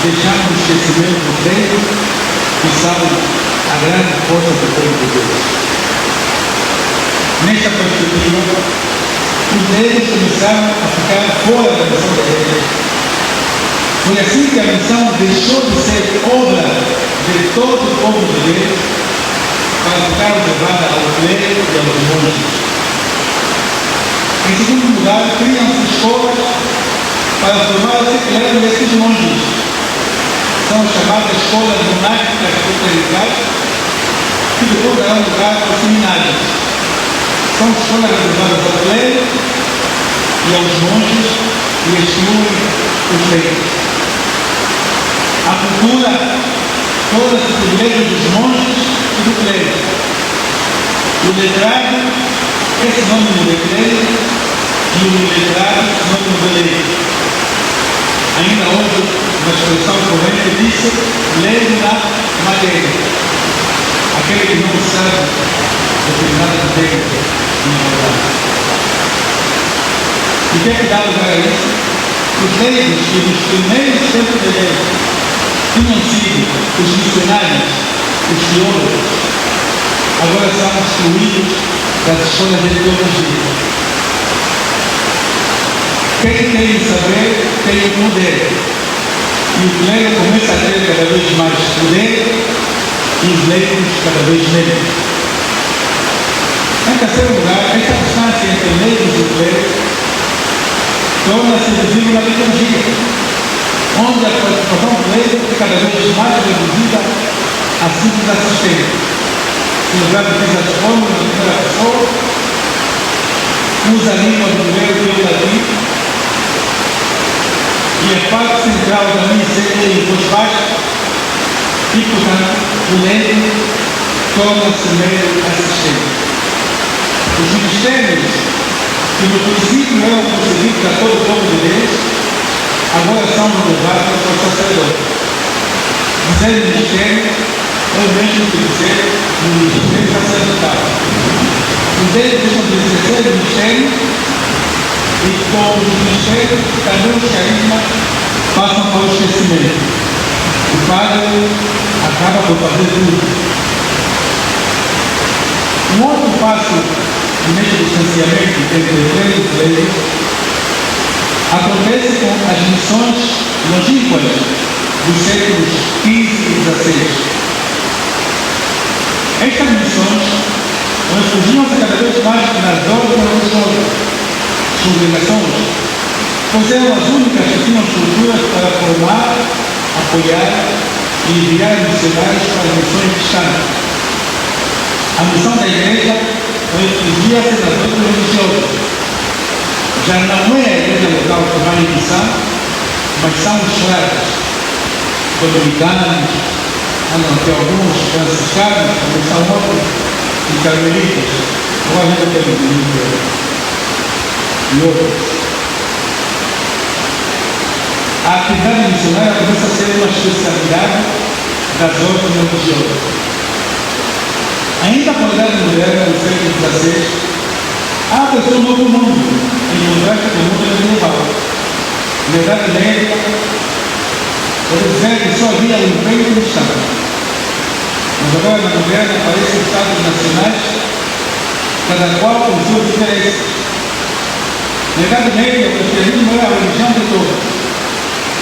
deixando o esquecimento dos leigos que são a grande força do povo de Deus. Nesta perspectiva, os leigos começaram a ficar fora da missão da igreja. Foi assim que a missão deixou de ser obra de todo o povo de Deus para ficar levada ao clero e aos monges. Em segundo lugar, criam-se escolas para formar esse clero e esses monges. São chamadas escolas monásticas ou clericais, que depois darão lugar aos seminários. São escolas reservadas ao clero e aos monges e excluem os leigos. A cultura torna-se privilégio dos monges e do clero. O letrado é sinônimo de clero e o iletrado é sinônimo de leigo. Ainda hoje, uma expressão corrente diz leigo na matéria. Aquele que não sabe determinada técnica e importante. E o que é que dá lugar a isso? Os leigos que nos primeiros tempos da igreja tinham sido os missionários, os teólogos, agora são excluídos das escolas de teologia. Quem tem o saber tem o poder. E o clero começa a ter cada vez mais poder e os leigos cada vez menos. Em terceiro lugar, esta distância entre leigos e clérigos torna-se visível na liturgia, onde a participação do leigo é cada vez mais reduzida a simples assistente. No lugar de dizer as formas da primeira pessoa, usa a língua do grego e o latim, e a parte central da missa é em voz baixa, e portanto o leigo torna-se mero assistente. Os ministérios que no princípio eram concedidos a todo o povo de Deus, agora são renovados por sacerdote. Dizer ministério é o mesmo que dizer ministério sacerdotal. Os deles deixam de exercer o ministério e com os ministérios também os carismas passam para o esquecimento. O padre acaba por fazer tudo. Um outro passo neste distanciamento entre três leis acontece com as missões longínquas dos séculos XV e XVI. Estas missões refugiam-se cada vez mais nas ordens religiosas, congregações, pois eram as únicas que tinham estruturas para formar, apoiar e enviar missionários para as missões distantes. A missão da Igreja refugia-se nas ordens religiosas. Já não é a igreja local que vai em missão, mas são os frades, dominicanos, tem alguns franciscanos, também são outros, e carmelitas, ou a gente tem e outros. A atividade missionária começa a ser uma especialidade das ordens religiosas. Ainda por idade moderna, no século XVI, abre-se um novo mundo, em contraste com o mundo medieval. Na Idade Média, pode dizer que só havia o Império cristão. Mas agora, na moderna, aparecem estados nacionais, cada qual com seus interesses. Na Idade Média, o cristianismo era a religião de todos.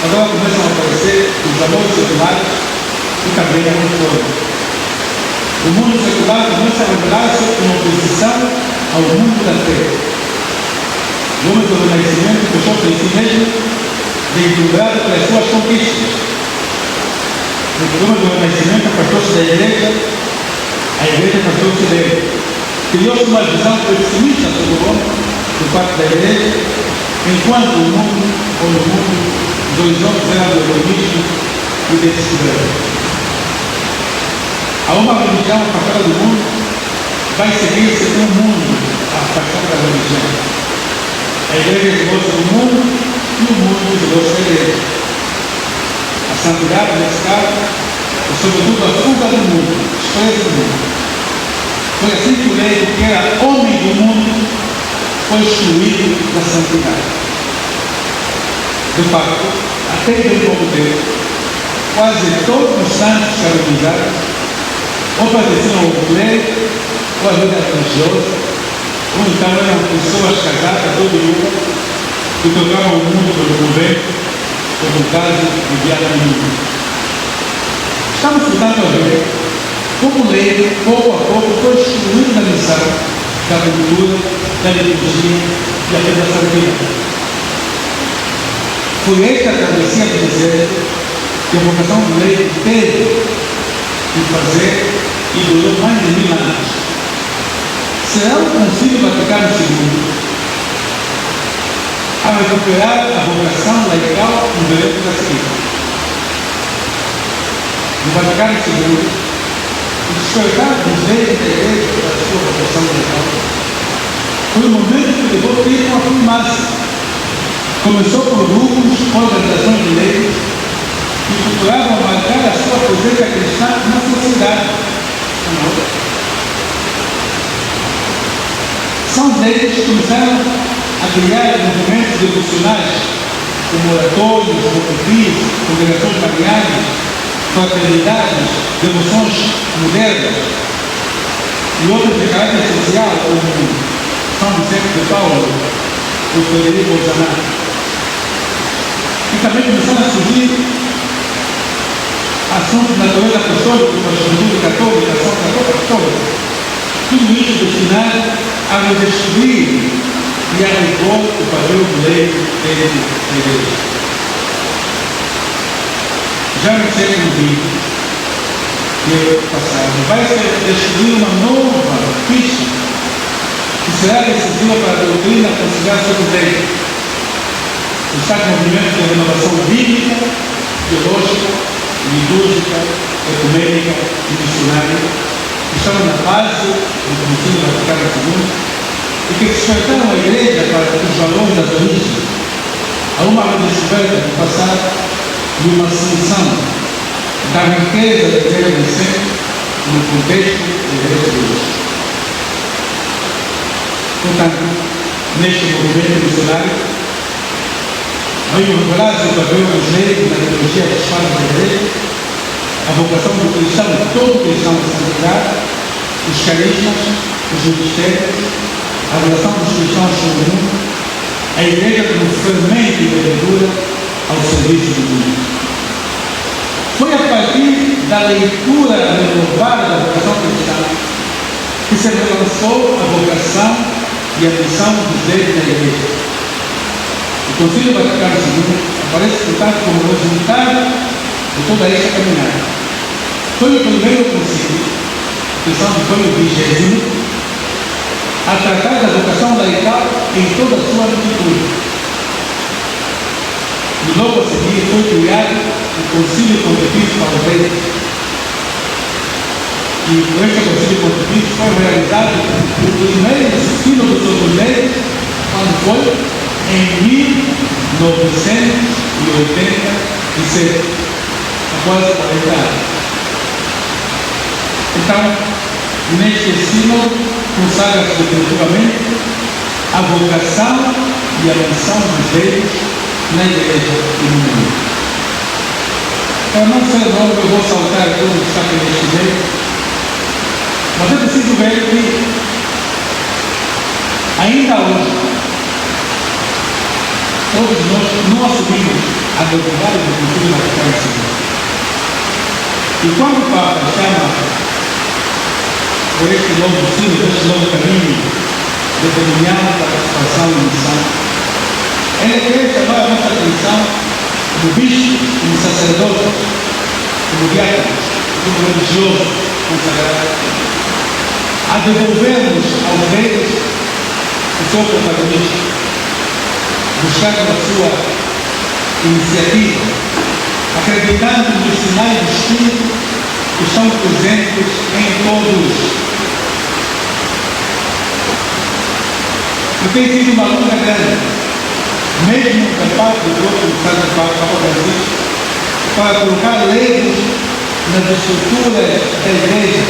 Agora começam a aparecer os valores seculares e também a reforma. O mundo secular começa a revelar-se em oposição ao mundo da fé. O homem do Renascimento puxou para si mesmo, deslumbrado pelas suas conquistas. O homem do Renascimento afastou-se da Igreja, a Igreja afastou-se dele. Criou-se uma visão pessimista sobre o homem, por parte da Igreja, enquanto o mundo, os horizontes eram do egoísmo e do desespero. Há uma religião afastada do mundo, vai seguir-se um mundo afastado da religião. A Igreja esgoça o mundo e o mundo esgoça a Igreja. A santidade, nesse caso, é sobretudo a fuga do mundo, expressa do mundo. Foi assim que o leigo, que era homem do mundo, foi excluído da santidade. De fato, até bem pouco tempo, quase todos os santos canonizados ou pertenciam ao clero, ou à vida religiosa, ou então eram pessoas casadas ou viúvas que tocavam o mundo pelo convento, como o caso de Viana Menino. Estamos, portanto, a ver como o leigo, pouco a pouco, foi excluído da missão, da cultura, da liturgia e até da santidade. Foi esta a travessia do deserto que a vocação do leigo teve de fazer e durou mais de 1000 anos. Será o Concílio Vaticano II a recuperar a vocação laical no direito da seguinte. No Vaticano II, o despertar dos leigos da Igreja da sua vocação laical foi o momento que levou o tempo a afirmar-se. Começou por grupos, organizações de leigos que procuravam marcar a sua presença cristã na sociedade. São eles que começaram a criar movimentos devocionais, como oratórios, rodovias, congregações marianas, fraternidades, devoções modernas e outros de caráter social, como São Vicente de Paulo, o Frederico Bolsonaro. E também começaram a surgir ações de natureza apostólica, como a Juventude Católica, a Ação Católica. Tudo isso destinado a redescobrir e a repor o papel do leigo dentro da igreja. Já no século XX, que é passado, vai ser descobrir uma nova pista que será decisiva para a doutrina considerar sobre o leigo. Os sacros movimentos de renovação bíblica, teológica, litúrgica, ecumênica e missionária, que estão na base do Concílio Vaticano II e que despertaram a Igreja para os valores das origens, a uma redescoberta do passado e uma ascensão da riqueza da Igreja de sempre no contexto da Igreja de hoje. Portanto, neste movimento missionário, veio revelar-se o papel dos leigos na teologia dos padres da Igreja, a vocação do cristão, todo cristão de santidade, os carismas, os ministérios, a relação dos cristãos com o mundo, a Igreja como fermento e levedura ao serviço do mundo. Foi a partir da leitura renovada da vocação cristã que se relançou a vocação e a missão dos leigos da Igreja. O Concílio Vaticano II aparece, portanto, como resultado de toda esta caminhada. Foi o primeiro concílio, que foi o 20º, a tratar da vocação laical em toda a sua amplitude. E logo a seguir foi criado o Concílio Pontifício para os Leigos. E este Concílio Pontifício foi realizado o primeiro sínodo sobre os leigos, quando foi em 1987, há quase 40 anos. Então, neste sínodo, consagra-se definitivamente a vocação e a missão dos leigos na Igreja e no mundo. Para não ser longo, eu vou saltar tudo que está neste meio, mas é preciso ver que, ainda hoje, todos nós não assumimos a novidade do Concílio Vaticano II. E quando o Papa chama por este novo símbolo, este novo caminho de comunhão, participação e missão, ele quer chamar a nossa atenção como bispo, como sacerdote, como diácono, como religioso consagrado, a devolvermos aos leigos o seu protagonismo, buscar a sua iniciativa, acreditando nos sinais do Espírito que estão presentes em todos. E tem sido uma luta grande, mesmo da parte do próprio Santo Papa Francisco, para colocar leigos nas estruturas da Igreja,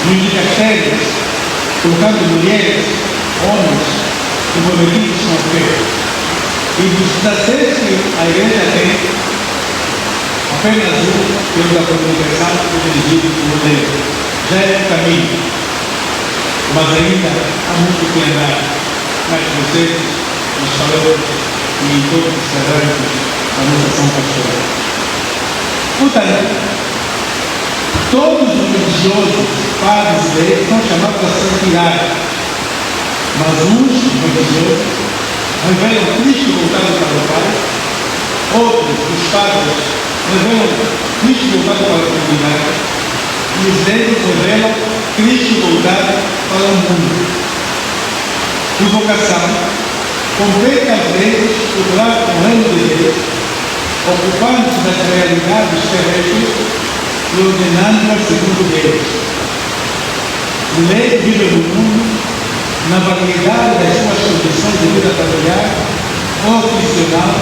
nos dicastérios, colocando mulheres, homens, comprometidos com a fé. E dos 16 que a Igreja tem, apenas um, pela comunicação, foi dirigido por leigo. Já é um caminho, mas ainda há muito que andar nas vocês, nos valores e em todos os quadrantes da nossa ação pastoral. Portanto, todos os religiosos, padres e leigos, são chamados a santidade, mas uns religiosos revelam Cristo voltado para o Pai, outros, os padres, revelam Cristo voltado para a comunidade, e os leigos revelam Cristo voltado para o mundo. Por vocação, compete aos leigos procurar o reino de Deus, ocupando-se das realidades terrestres e ordenando-as segundo Deus. O leigo vive no mundo na variedade das suas condições de vida familiar, profissional,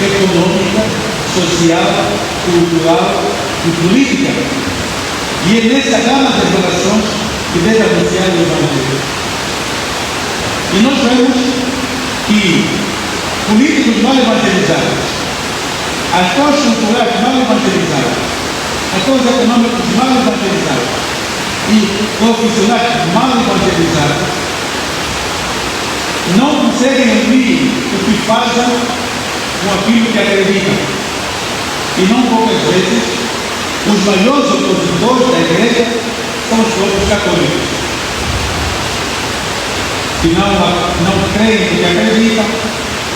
econômica, social, cultural e política. E é nessa gama de relações que deve anunciar o Evangelho. E nós vemos que políticos mal evangelizados, atores culturais mal evangelizados, atores econômicos mal evangelizados e profissionais mal evangelizados não conseguem ouvir o que fazem com aquilo que acreditam. E não poucas vezes, os maiores opositores da Igreja são os próprios católicos. que não creem no que acreditam,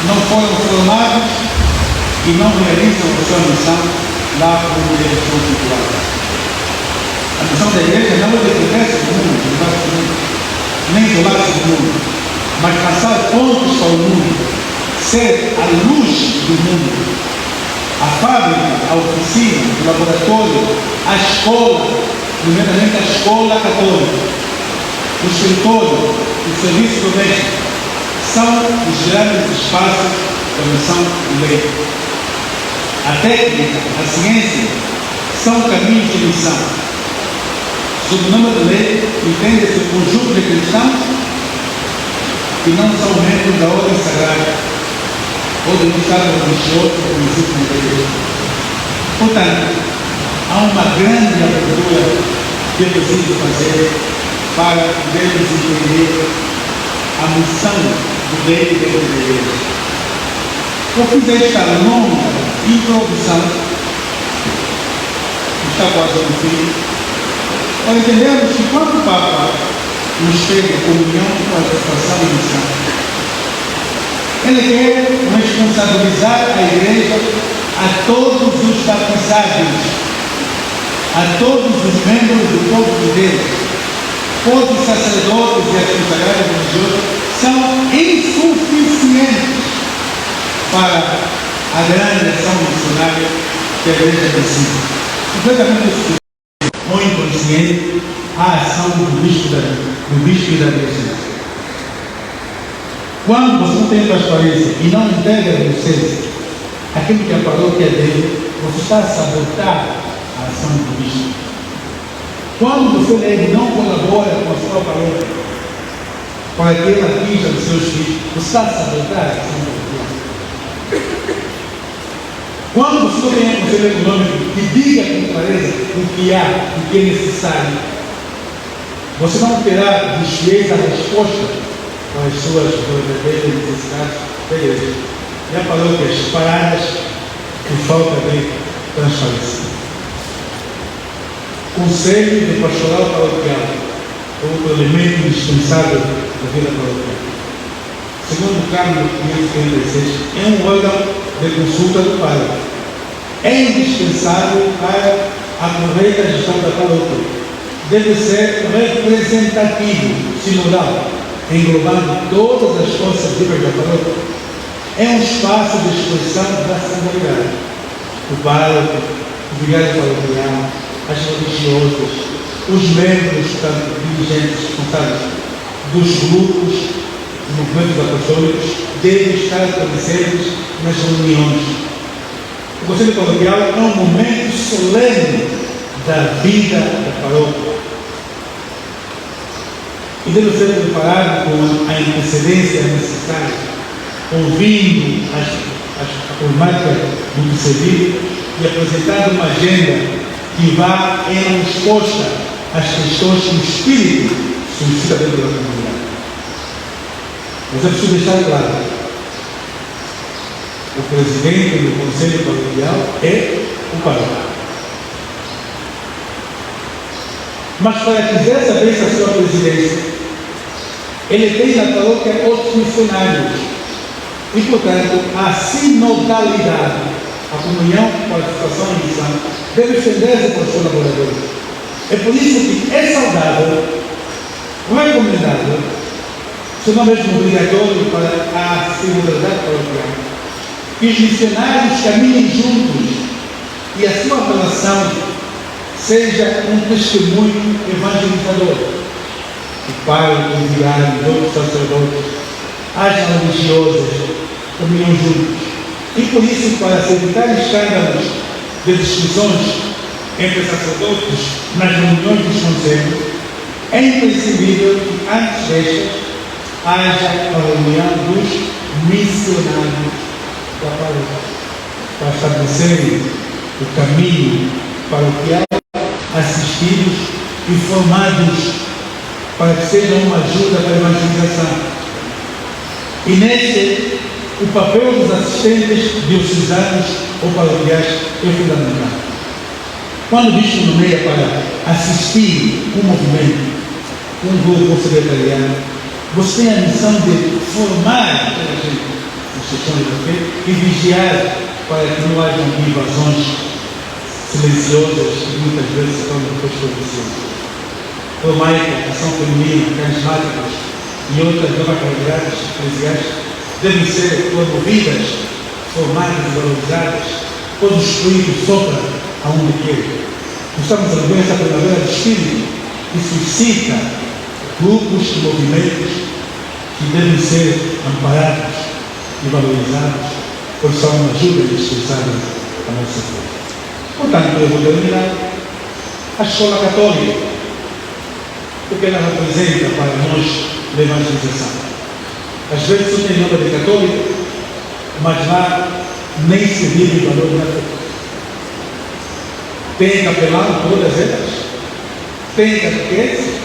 não foram formados e não realizam a sua missão lá onde eles são situados. A missão da igreja não é defender-se do mundo, nem isolar-se do mundo, mas passar pontos para o mundo, ser a luz do mundo. A fábrica, a oficina, o laboratório, a escola, primeiramente a escola católica, o escritório, o serviço doméstico, são os grandes espaços da missão do leito. A técnica, a ciência, são caminhos de missão. Sob o nome de lei, entende-se o conjunto de cristãos que não são membros da ordem sagrada, ou do estado religioso, como existe na igreja. Portanto, há uma grande abertura que é preciso fazer para podermos entender a missão do leito dentro da igreja. Eu fiz esta longa introdução, que está quase no fim, para entendermos que quando o Papa nos pede comunhão com a participação e missão, ele quer responsabilizar a igreja a todos os batizados, a todos os membros do povo de Deus. Todos os sacerdotes e as consagradas religiosas são insuficientes para a grande ação missionária que a igreja precisa. Completamente insuficiente ou inconsciente a ação do bispo e da igreja. Quando você não tem transparência e não entrega a vocês aquilo que a paróquia dele, você está a sabotar a ação do bispo. Quando você não colabora com a sua paróquia para que ela atinja os seus filhos, você está a sabotar a ação do bispo. Quando você não tem um conselho econômico que diga com clareza o que há, o que é necessário, você não terá dos fiéis a resposta com as suas verdadeiras necessidades da igreja. E a paróquias paradas por falta de transparência. Conselho de pastoral paroquial, outro elemento indispensável da vida paroquial. Segundo o Câmara 536, é um órgão de consulta do padre. É indispensável para a correta gestão da paróquia. Deve ser representativo, sinodal, englobando todas as forças vivas da paróquia. É um espaço de expressão da singularidade. O pároco, o vigário paroquial, as religiosas, os membros, tanto dirigentes responsáveis dos grupos, dos movimentos apostólicos, devem estar presentes nas reuniões. O Conselho Paroquial é um momento solene da vida da paróquia. E deve ser preparado com a antecedência necessária, ouvindo a problemática do que se vive e apresentando uma agenda que vá em resposta às questões que o Espírito suscita dentro da comunidade. Mas é preciso deixar claro: o presidente do Conselho Paroquial é o pároco. Mas para que exerça bem a sua presidência, ele tem na paróquia outros missionários. E, portanto, a sinodalidade, a comunhão, participação e missão, deve estender-se para os colaboradores. É por isso que é saudável, recomendável, se não mesmo obrigatório para a sinodalidade paroquial, que os missionários caminhem juntos e a sua relação seja um testemunho evangelizador. O pároco, o vigário, os outros sacerdotes, as religiosas caminham juntos. E por isso, para se evitar escândalos de discussões entre sacerdotes nas reuniões dos conselhos, é imprescindível que antes destas haja a reunião dos missionários da paróquia, para estabelecerem o caminho paroquial, assistidos e formados para que sejam uma ajuda para a evangelização. E nesse, o papel dos assistentes diocesanos ou paroquiais é fundamental. Quando o bispo nomeia para assistir um movimento, um grupo secretariado, Você tem a missão de formar toda a gente nas questões da fé e vigiar para que não hajam invasões silenciosas que muitas vezes se tornam depois provocações. Romaica, ação feminina, carismáticas e outras localidades eclesiais devem ser promovidas, formadas e valorizadas, quando o Espírito sopra aonde quer. Nós estamos a ver essa primavera do Espírito que suscita grupos e movimentos que devem ser amparados e valorizados, pois são uma ajuda indispensável à nossa fé. Portanto, eu vou terminar a escola católica, porque ela representa para nós a evangelização. Às vezes só tem nome de católico, mas lá nem se vive o valor da fé. Tem capelão, todas elas, tem catequese,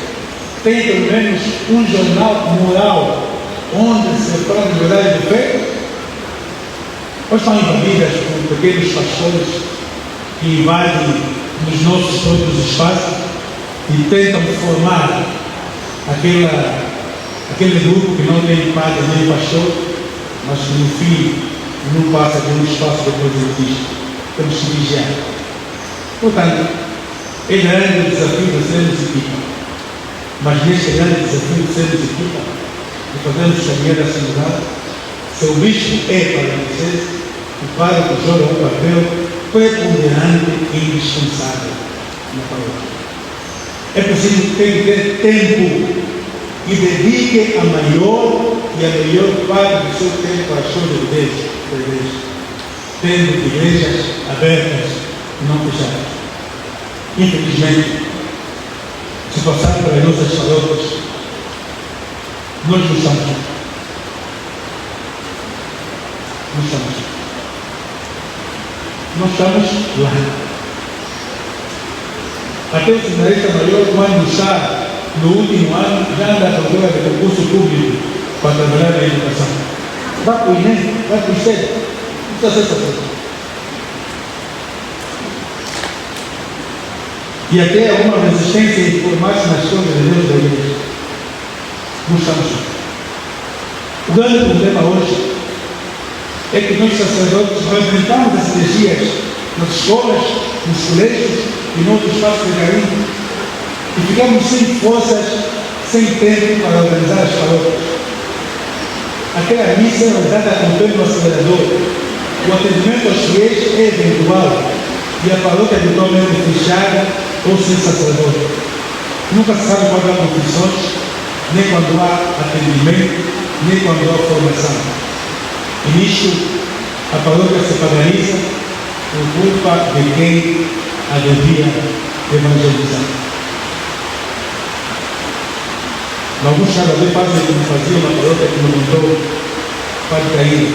tem pelo menos um jornal moral onde se fala de verdade de fé, ou estão invadidas por pequenos pastores que invadem nos nossos próprios espaços e tentam formar aquele grupo que não tem padre nem pastor, mas que no fim não passa de um espaço de proselitismo. Temos que vigiar. Portanto, é grande o desafio de sermos equipa, mas neste grande desafio de sermos equipa, de fazermos caminhar a cidade, seu bispo é para dizer que o padre joga um papel preponderante e indispensável na palavra. É preciso ter tempo e dedique a maior e a melhor parte do seu tempo às coisas de Deus, da igreja, tendo igrejas abertas e não fechadas. Infelizmente, se passar pelas nossas paróquias, nós não estamos. Não estamos. Nós estamos lá. Até o seminarista maior, quando está no último ano, já anda à procura de concurso público para trabalhar na educação. Vai para o INEM, vai para o ICED. Não está certo. E até há uma resistência em formar-se nas coisas de Deus da igreja. Não estamos lá. O grande problema hoje é que nós sacerdotes representamos as energias nas escolas, nos colégios e no outro espaço de carinho e ficamos sem forças, sem tempo para organizar as paróquias. Aquela missa é organizada com o tempo acelerador. O atendimento aos fiéis é eventual e a paróquia é totalmente fechada ou sem sacerdote. Nunca se sabe quando há confissões, nem quando há atendimento, nem quando há formação. E nisto, a paróquia se paralisa por culpa de quem a devia evangelizar. Alguns cada vez fazem como fazia uma paróquia que me contou o padre Caíra.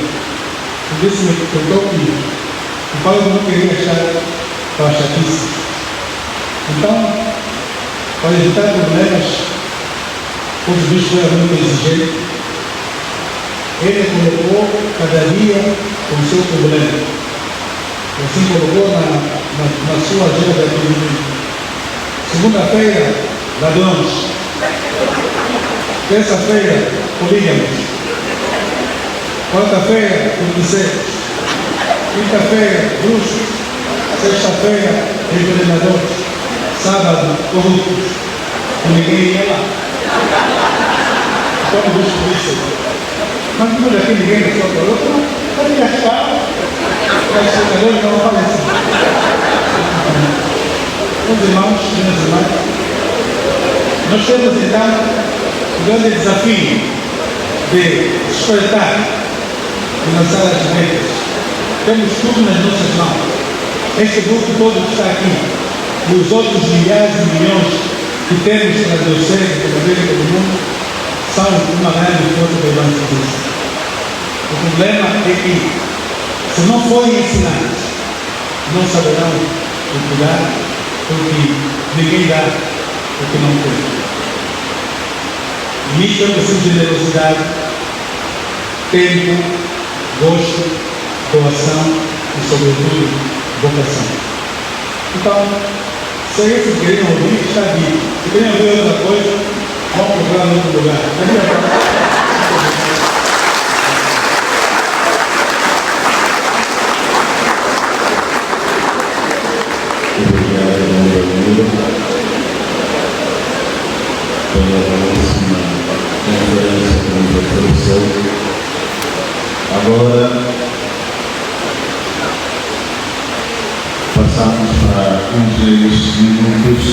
Por isso me contou que o padre não queria achar para chatice. Então, para evitar problemas, o bispo era muito exigente. Ele colocou cada dia com o seu problema. Assim colocou na sua agenda de atendimento. Segunda-feira, ladrões. Terça-feira, polígamos. Quarta-feira, corticeiros. Quinta-feira, bruxos. Sexta-feira, envenenadores. Sábado, corruptos. E ninguém ia lá. Como o bispo disse. Mas não aqui ninguém na sua paróquia, pode achar, mas o secador não aparece. Meus irmãos, minhas irmãs, nós temos então o grande desafio de despertar e lançar as redes. Temos tudo nas nossas mãos. Este grupo todo que está aqui, e os outros milhares e milhões que temos na diocese, pela América do mundo, são uma grande força do evangelismo. O problema é que, se não forem ensinados, não saberão o cuidar, porque ninguém dá o que não tem. E isto é preciso generosidade, tempo, gosto, doação e, sobretudo, vocação. Então, se é isso que querem ouvir, está aqui. Se querem ouvir outra coisa, Vamos procurar em outro lugar. Obrigado, pela belíssima conferência que nos ofereceu. Agora passamos para uns 10 minutos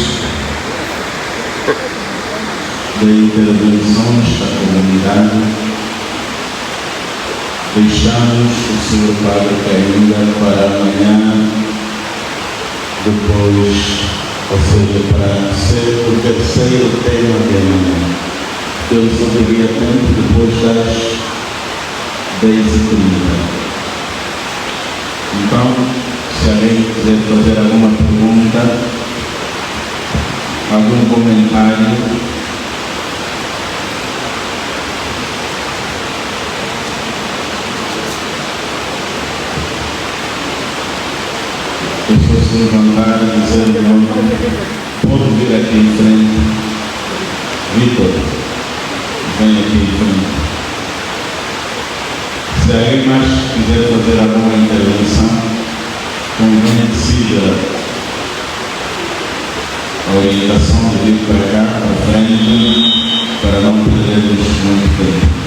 de intervenções da comunidade. Deixamos o Sr. Padre Cainga para amanhã, depois, ou seja, para ser o terceiro tema de amanhã. Ele só teria tempo depois das 10h30. Então, se alguém quiser fazer alguma pergunta, algum comentário, é só se levantar e dizer o nome. Pode vir aqui em frente. Vitor, vem aqui em frente. Se alguém mais quiser fazer alguma intervenção, convém que siga a orientação de vir para cá, para frente, para não perdermos muito tempo.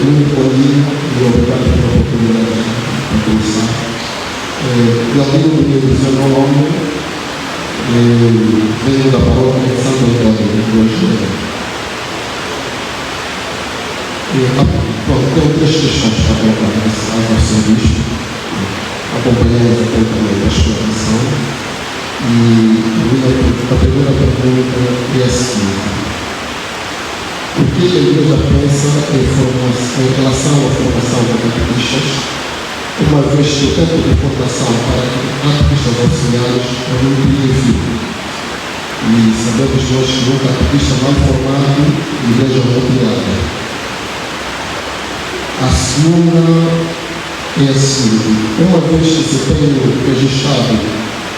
Muito bom dia e obrigado pela oportunidade de conversar. Eu amigo do meu nome, venho da paróquia de Santo Antônio, tenho 3 questões para colocar ao Sr. Bispo, acompanhando atentamente a sua atenção. E a primeira pergunta é a seguinte: o que a Igreja pensa em relação à formação de catequistas, uma vez que o tempo de formação para catequistas auxiliares é muito difícil? E sabemos nós que um catequista mal formado, a Igreja não criada. A segunda é assim: uma vez que se tem registrado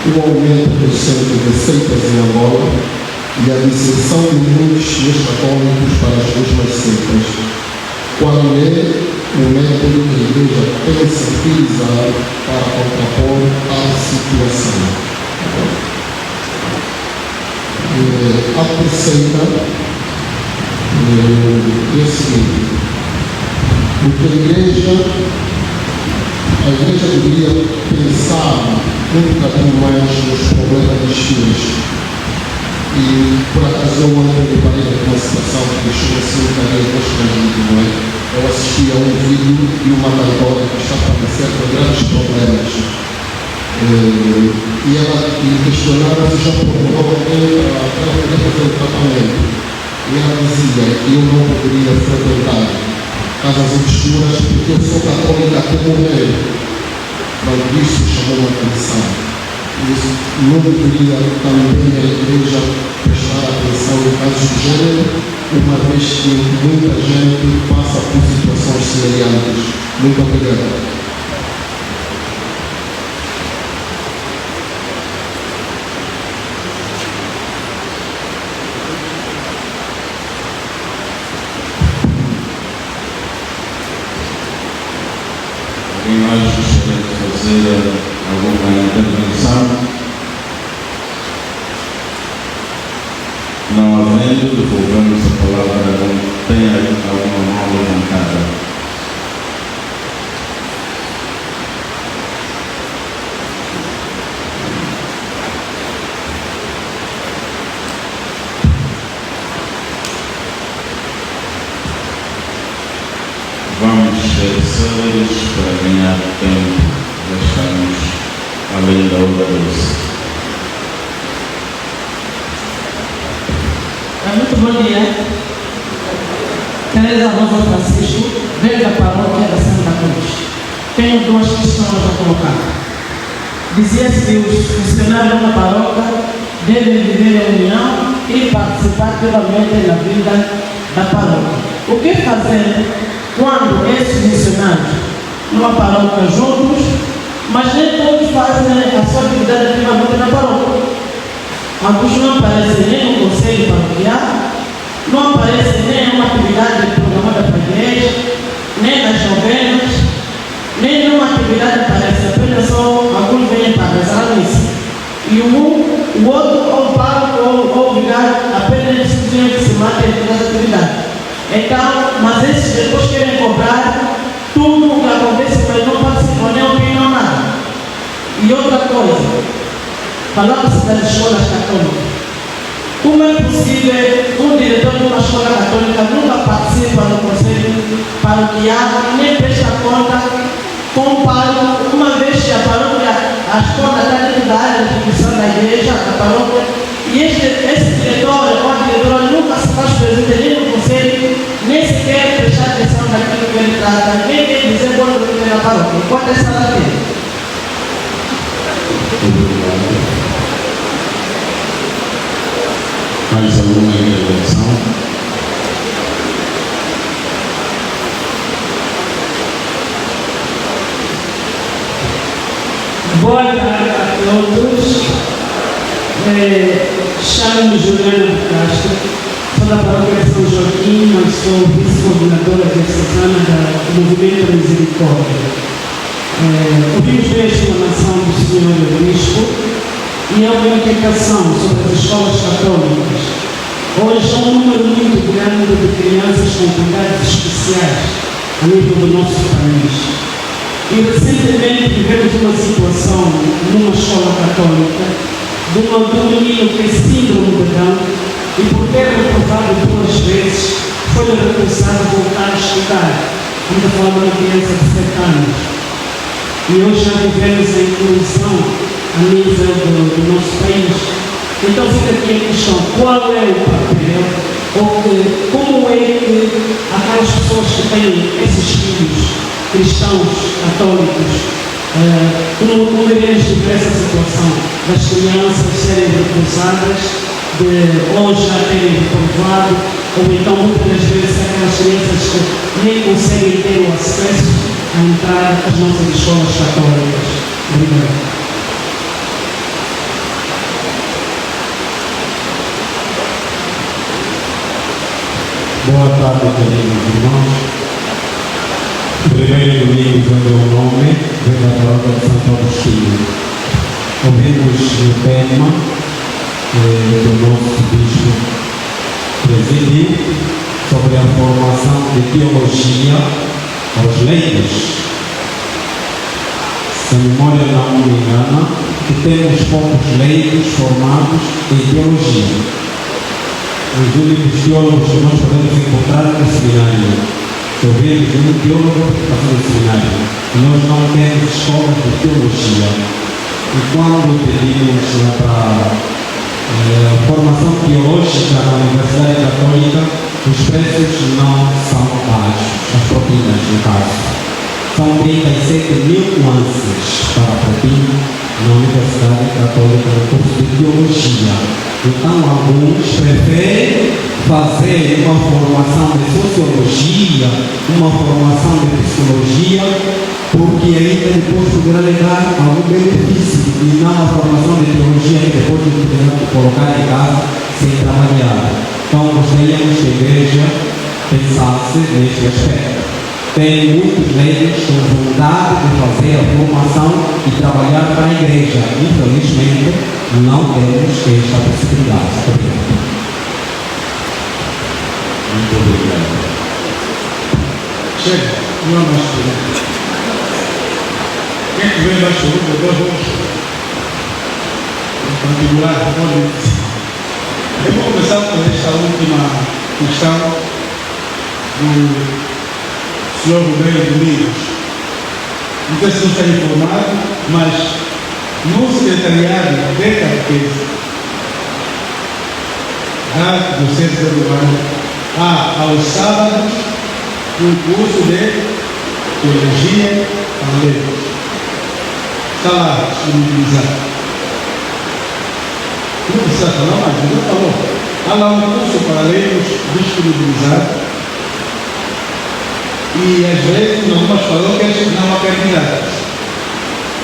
o aumento do centro de seitas em Angola, e a inserção de muitos fiéis católicos para as mesmas seitas, qual é o método que a Igreja pensa utilizar para contrapor a situação? A terceira é o seguinte: o que a Igreja deveria pensar um bocadinho mais nos problemas dos fiéis. E por acaso eu ontem deparei com uma situação que deixou assim um bocadinho constrangido, não é? Eu assisti a um vídeo de uma cantora que está a padecer com grandes problemas. E ela questionava se já procurou alguém para poder fazer o tratamento. E ela dizia que eu não poderia frequentar casas obscuras porque eu sou católica até morrer. Mas isso chamou a atenção. Isso não deveria também a Igreja prestar atenção em casos de gênero, uma vez que muita gente passa por situações semelhantes. Muito obrigado. Alguém mais gostaria de fazer alguma intervenção? Não havendo, devolvemos a palavra a quem tem alguma mão levantada. Vamos ser céleres para ganhar tempo. Já estamos além da hora doce. Muito bom dia. Teresa Rosa Francisco, venho da paróquia da Santa Cruz. Tenho duas questões a colocar. Dizia-se que os funcionários da paróquia devem viver em união e participar ativamente da vida da paróquia. O que fazer quando esses funcionários numa paróquia juntos, mas nem todos fazem a sua atividade ativamente na paróquia? Alguns não aparecem nem no conselho paroquial, não aparecem nem em uma atividade programada para a igreja, nem nas novenas, nem nenhuma atividade aparece, apenas só alguns vêm para rezar a missa. E o outro ou para ou vigário apenas simplesmente se mantém nas atividades. Então, mas esses depois querem cobrar tudo o que acontece, mas não participam nem opinam nada. E outra coisa, falamos das escolas católicas. Como é possível um diretor de uma escola católica nunca participa do conselho paroquial e nem presta conta com o pároco, uma vez que a paróquia, a escola está dentro da área de instituição da igreja, da paróquia, e esse diretor ou a diretora nunca se faz presente nem no conselho, nem sequer prestar atenção naquilo que ele trata, nem quer dizer quando ele vem na paróquia. Enquanto essa da dele. Mais alguma intervenção? Boa tarde a todos. Chamo-me Juliana Castro, sou da paróquia de São Joaquim, mas sou vice-coordenadora diocesana do Movimento Misericórdia. Ouvimos bem a explanação do Sr. Bispo e há uma indicação sobre as escolas católicas. Hoje há um número muito grande de crianças com cuidados especiais a nível do nosso país. E recentemente tivemos uma situação numa escola católica de um menino que tem síndrome de Down e por ter reprovado 2 vezes foi recusado a voltar a estudar. Estamos a falar de uma criança de 7 anos. E hoje já tivemos a inclusão a nível do nosso país. Então fica aqui a questão, qual é o papel, ou como é que aquelas pessoas que têm esses filhos cristãos, católicos, como devemos viver essa situação das crianças serem recusadas, ou já terem reprovado, ou então muitas das vezes aquelas crianças que nem conseguem ter o acesso a entrar nas nossas escolas católicas. Obrigado. Boa tarde, queridos irmãos. Primeiro domingo do meu nome, vem da paróquia de Santo Agostinho. Ouvimos o tema do nosso bispo presidiu sobre a formação de teologia aos leigos. Se a memória não me engana, que temos poucos leigos formados em teologia. Os únicos teólogos que nós podemos encontrar no seminário. Ouvimos um teólogo fazendo seminário. Nós não temos escolas de teologia. E quando pedimos para a formação teológica na Universidade Católica, os preços não são baixos, as propinas no caso. São 37 mil nuances para a propina na Universidade Católica no curso de teologia. Então alguns preferem fazer uma formação de sociologia, uma formação de psicologia, porque ainda depois poderá levar algum benefício, e não a formação de teologia que depois poderá colocar em casa sem trabalhar. Então gostaríamos que a igreja pensasse neste aspecto. Tem muitos leigos com vontade de fazer a formação e trabalhar para a igreja. Infelizmente, não temos esta possibilidade. Obrigado. Muito obrigado. Chega, não é mais perguntas. Quem tiver mais perguntas, nós vamos continuar. Eu vou começar com esta última questão do Senhor Rubem Domingos. Não sei se não está informado, mas no secretariado de catequese da Diocese de Luanda, há aos sábados um curso de teologia para leigos. Está lá disponibilizado. Não precisa falar mais, já falou. Há lá um curso para leigos disponibilizado. E às vezes, em algumas paróquias, não há candidatos.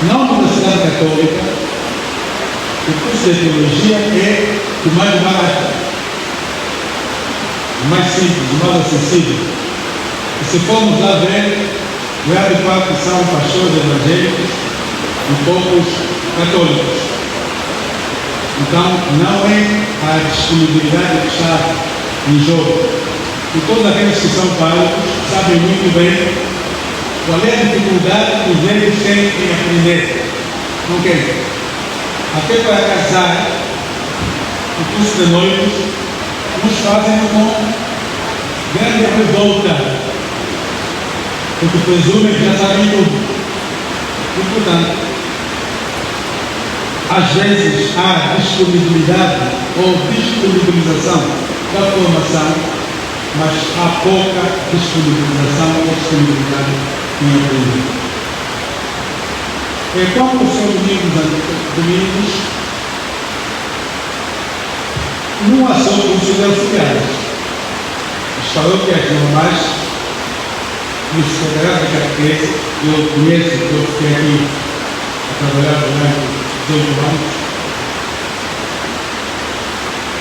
Na Universidade Católica, o curso de teologia é o mais barato, o mais simples, o mais acessível. E se formos lá ver, grande parte são pastores evangélicos e poucos católicos. Então, não é a disponibilidade que está em jogo. E todos aqueles que são párocos sabem muito bem qual é a dificuldade que os velhos têm em aprender. Não querem. Até para casar, o curso de noivos, nos fazem com grande revolta, porque presumem que já sabem tudo. E, portanto, às vezes há disponibilidade ou disponibilização da formação, mas há pouca disponibilização ou disponibilidade em aprender. Quando são domingos, não há só curso de auxiliares. As paróquias normais, nos federados de catequese, eu conheço, eu fiquei aqui a trabalhar durante 18 anos,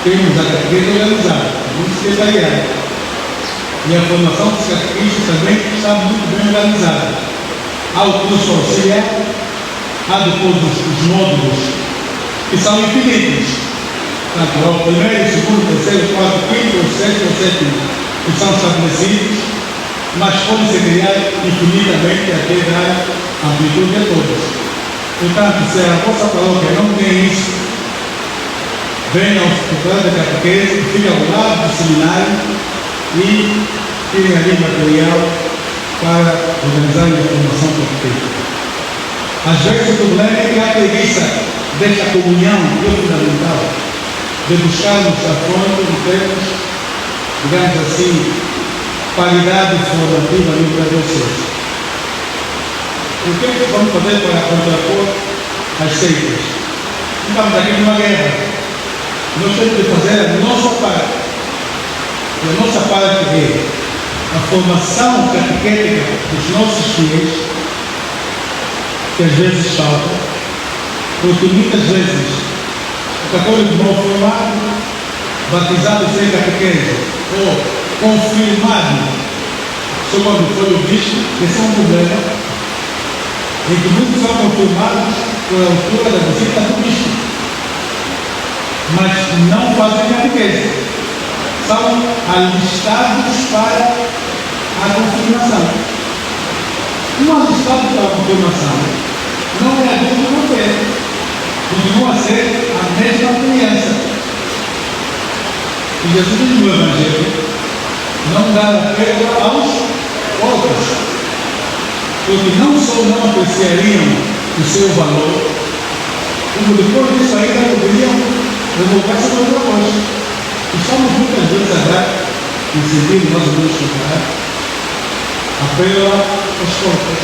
temos a catequese organizada, muito secretariado. E a formação dos catequistas também está muito bem organizada. Há o curso auxiliar, há depois os módulos, que são infinitos. Portanto, há o primeiro, segundo, terceiro, quarto, quinto, sexto, sétimo, que são estabelecidos, mas podem ser criados infinitamente até dar amplitude a todos. Portanto, se a vossa paróquia não tem isso, venham ao secretário da catequese, que fica ao lado do seminário, e tirem ali material para organizar a formação catequética. Às vezes o problema é que há preguiça desta comunhão que é fundamental, de buscarmos a fonte de termos, digamos assim, paridade formativa entre vocês. O que é que vamos fazer para contrapor as seitas? Estamos aqui numa guerra. Nós temos que fazer a nossa parte. E a nossa parte é a formação catequética dos nossos fiéis, que às vezes falta, porque muitas vezes o católico mal formado, batizado sem catequese, ou confirmado só quando foi o bispo, esse é um problema, em que muitos são confirmados por altura da visita do bispo, mas não fazem catequese. São alistados para a confirmação. Um alistado para a confirmação não é adulto na fé, continua a ser a mesma criança. E Jesus diz no Evangelho: não dá a pedra aos outros, porque não só não apreciariam o seu valor, como depois disso ainda poderiam revoltar-se contra vós. Estamos muitas vezes a dar, no sentido nós vamos chegar, apelo às portas,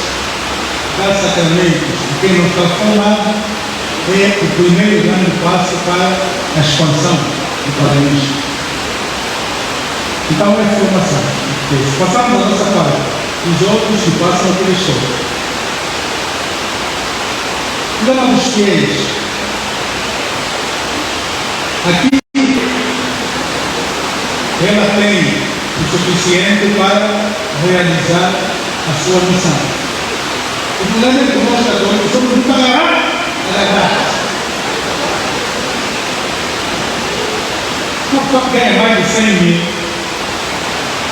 dar sacramentos. E quem não está formado é o primeiro grande passo para a expansão do paraíso. Então é formação. Passamos a nossa parte, os outros que passam a Cristo. Agora os fiéis. Aqui ela tem o suficiente para realizar a sua missão. O problema é que nós católicos somos muito agarrados. Não ganha mais de 100 mil.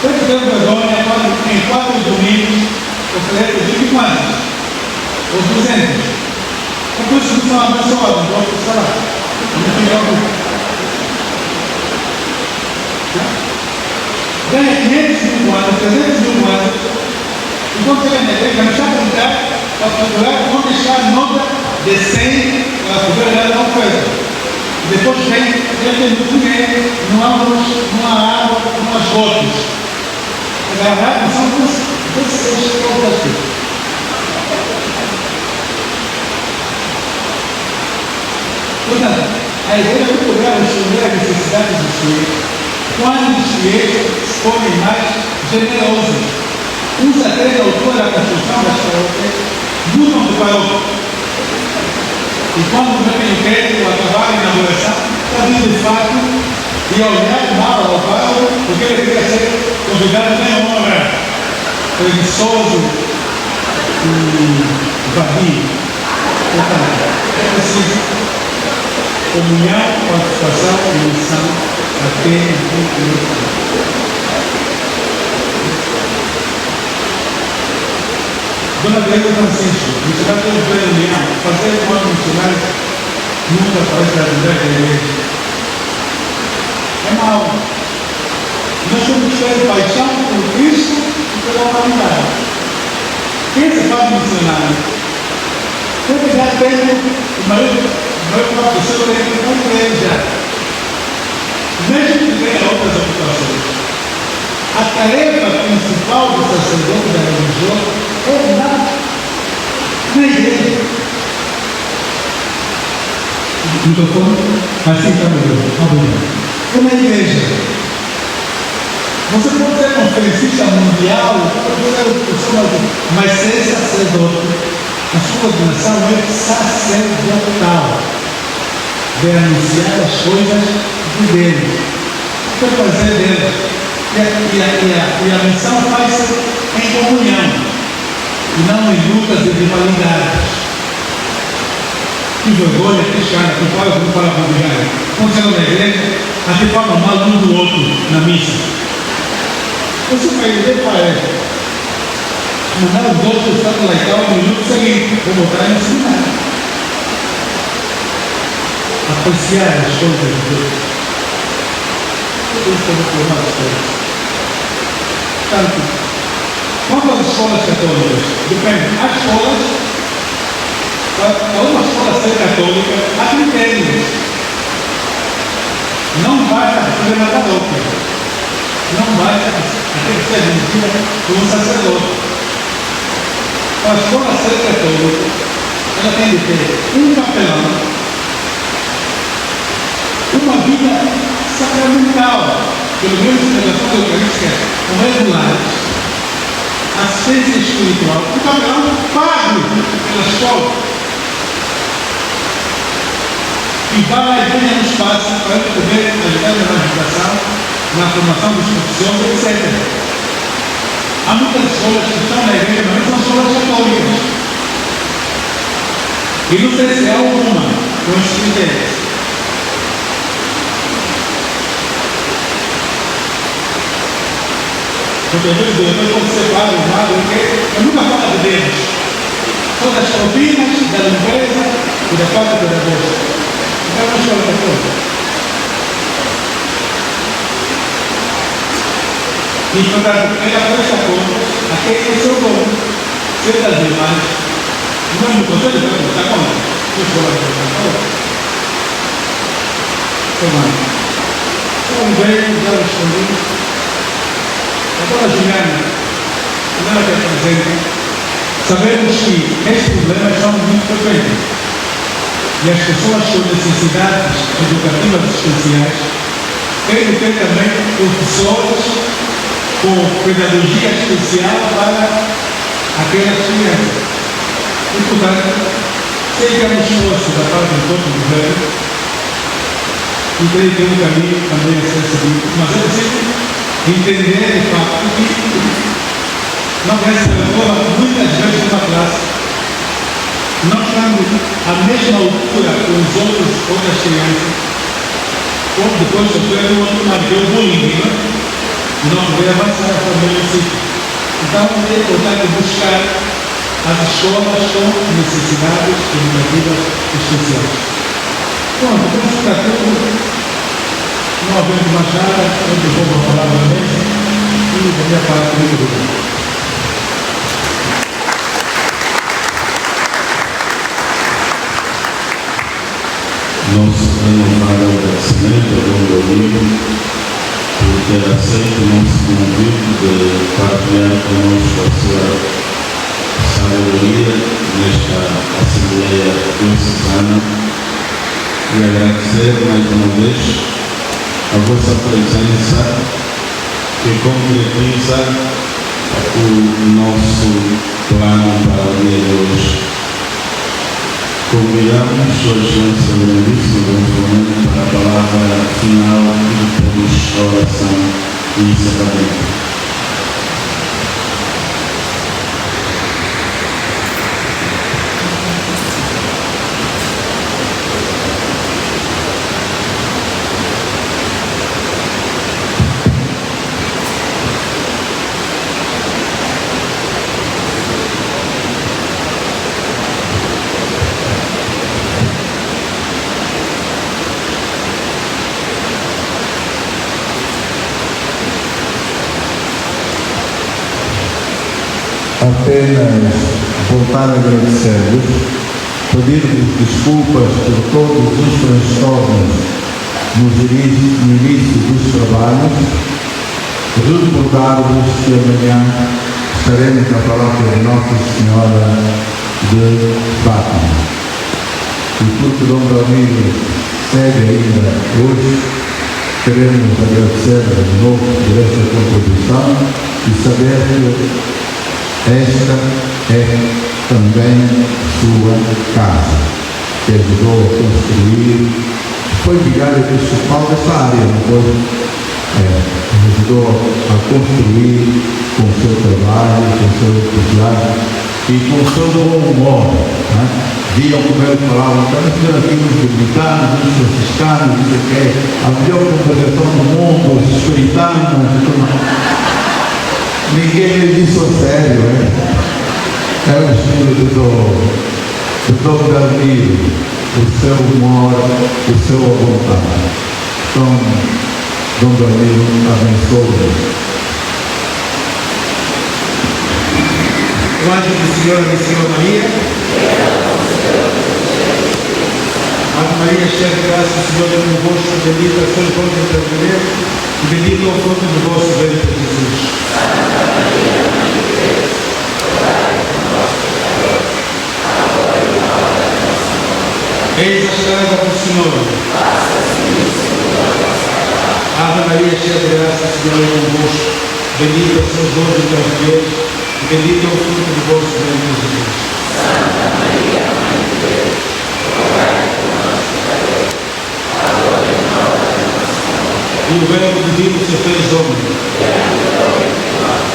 Quanto tempo vergonha quando em 4 domingos oferece 20 quantos? Ou 200. Por isso que são abençoados, não vou falar. Não tem algo. Ganha 500 mil anos, 300 mil anos, e quando chega na igreja, não sabe contar para procurar onde está a nota de 100 para poder dar uma oferta. Depois vem não há água, não há gotas. A garrafa são 16 gotas. Portanto, a ideia é procurar responder às necessidades dos fiéis, quando os fiéis se tornem mais generosos. Uns até na altura da construção das paróquias mudam de paróquia. E quando vem o crédito acabar a inauguração, está vindo de fato e olhar mal ao Paulo, porque ele queria ser convidado nem a honra, preguiçoso e vadio. Portanto, é preciso comunhão, participação e missão até o fim. Dona Teresa Francisco, missionário pelo Pleno União, fazer um ano missionário nunca parece a mulher da igreja. É mau. Nós temos que ter paixão por Cristo e pela humanidade. Quem se faz missionário? Porque já tem o maior professor tem uma igreja. Mesmo que tenha outras ocupações. A tarefa principal do sacerdote da religião é na igreja. Microfone, assim está melhor. É na igreja. Você pode ser conferencista mundial, pode ser pessoa, mas ser sacerdote. A sua ordenação é sacerdotal, de anunciar as coisas de Deus, o que fazer Deus. E a missão faz-se em comunhão, e não em lutas e rivalidades. Que vergonha, que escada, que fala como fala para o vigário. Quando chega na igreja, a gente fala mal um do outro na missa. Você vai dizer para ele, mandar os outros estar lá e tal, no minuto seguinte, vou botar em seminário. Apreciar as coisas de Deus. Tudo isso como formar as coisas. Portanto, quanto às escolas católicas, depende. Há escolas, para uma escola ser católica, há critérios. Não basta fazer uma católica. Não basta ter que ser admitida por um sacerdote. Para a escola ser católica, ela tem de ter um capelão, uma vida sacramental, pelo menos em relação eucarística, regulares, assistência espiritual, o capelão pago pela escola. E vai e venha no espaço para ele poder ajudar na evangelização, na formação dos professores, etc. Há muitas escolas que estão na igreja, mas são escolas católicas. E não sei se há alguma com estes critérios. Porque às vezes depois quando você fala o lado, eu nunca falo de Deus. São das propinas, da limpeza e da falta pedagógica. Então é uma escola católica. E portanto, ela presta contas a quem é o seu dono. Se das demais, não me conselho para prestar conta. Que escola católica? Então veio, já respondi. Agora, Juliana, não é que apresenta, sabemos que estes problemas são muito frequentes e as pessoas com necessidades educativas especiais têm de ter também professores com pedagogia especial para aquelas crianças. E, portanto, sei que é um esforço da parte do todo do governo e creio que é um caminho também a ser seguido, mas é preciso entender de fato que não recebemos muitas vezes uma classe, não estando à mesma altura com os outras crianças, ou depois sofrer um outro lado, que é o bullying, e não poder avançar para o mesmo ciclo. Então é importante buscar as escolas com necessidades educativas especiais. Bom, depois fica tudo. Não havendo mais nada, eu devolvo a palavra à mesa e da minha parte muito obrigado. Nós renovamos Presidente Dom Belmiro, por ter aceito o nosso convite de partilhar conosco a sua sabedoria nesta Assembleia Diocesana e agradecer mais uma vez a vossa presença que concretiza o nosso plano para o dia de hoje. Convidamos Sua Excelência Grandíssima Dom Fernando para a palavra final e depois a oração e encerramento. Apenas voltar a agradecer-vos, pedir-vos desculpas por todos os transtornos no início dos trabalhos, recordar-vos que amanhã estaremos na paróquia de Nossa Senhora de Fátima. E porque Dom Belmiro segue ainda hoje, queremos agradecer de novo por esta contribuição e saber que esta é também sua casa, que ajudou a construir, foi vigário episcopal dessa área, não foi? Ajudou a construir com o seu trabalho, com o seu entusiasmo e com o seu bom humor. Né? Viam como ele falava, estamos vendo aqui os dominicanos, os franciscanos, a melhor congregação do mundo, os espiritanos, ninguém lhe disse a sério, é o espírito do Dom Belmiro, o seu humor, o seu vontade. Então, Dom Belmiro abençoe. O anjo do Senhor abençoe Maria. Ave Maria, cheia de graça, o Senhor é convosco, bendita sois vós entre as mulheres, e bendito é o fruto do vosso ventre, Jesus. Eis a estrada do Senhor. Ave Maria, cheia de graça, o Senhor é convosco, bendita sois vós entre as mulheres, e bendito é o fruto do vosso ventre, Jesus. Santa Maria, Mãe de Deus, rogai por nós, pecadores, agora e na hora da nossa morte. E o Verbo divino se fez homem.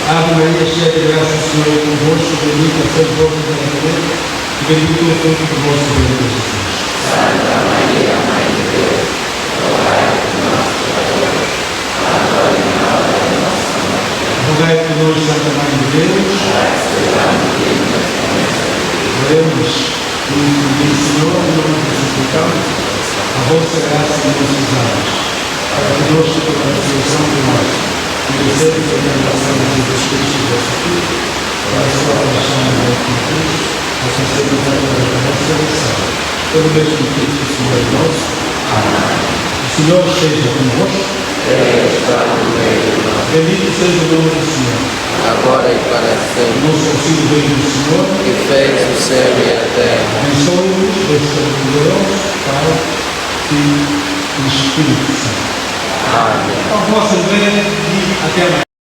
Ave Maria, cheia de graça, o Senhor é convosco, bendita sois vós entre as mulheres, e bendito é o fruto do vosso ventre, Jesus. Santa Maria, Mãe de Deus, rogai por nós, pecadores, agora e na hora da nossa morte. Rogai por nós, Santa Mãe de Deus. Oremos pelo Senhor, e nós suplicamos a vossa graça e nos usamos, para que nós, pela ressurreição de nós, merecemos a revelação de Jesus Cristo, vosso Filho, para a sua paixão e morte em cruz, possa ser usada para a nossa salvação. Pelo mesmo Cristo, Senhor nosso. Amém. O Senhor esteja convosco. Bendito seja o nome do Senhor. Agora e para sempre. Nosso auxílio vem do Senhor, que fez o céu e a terra. Abençoe-vos, Deus Todo-Poderoso, Pai, Filho e Espírito Santo. Amém. A vossa ver e até amanhã.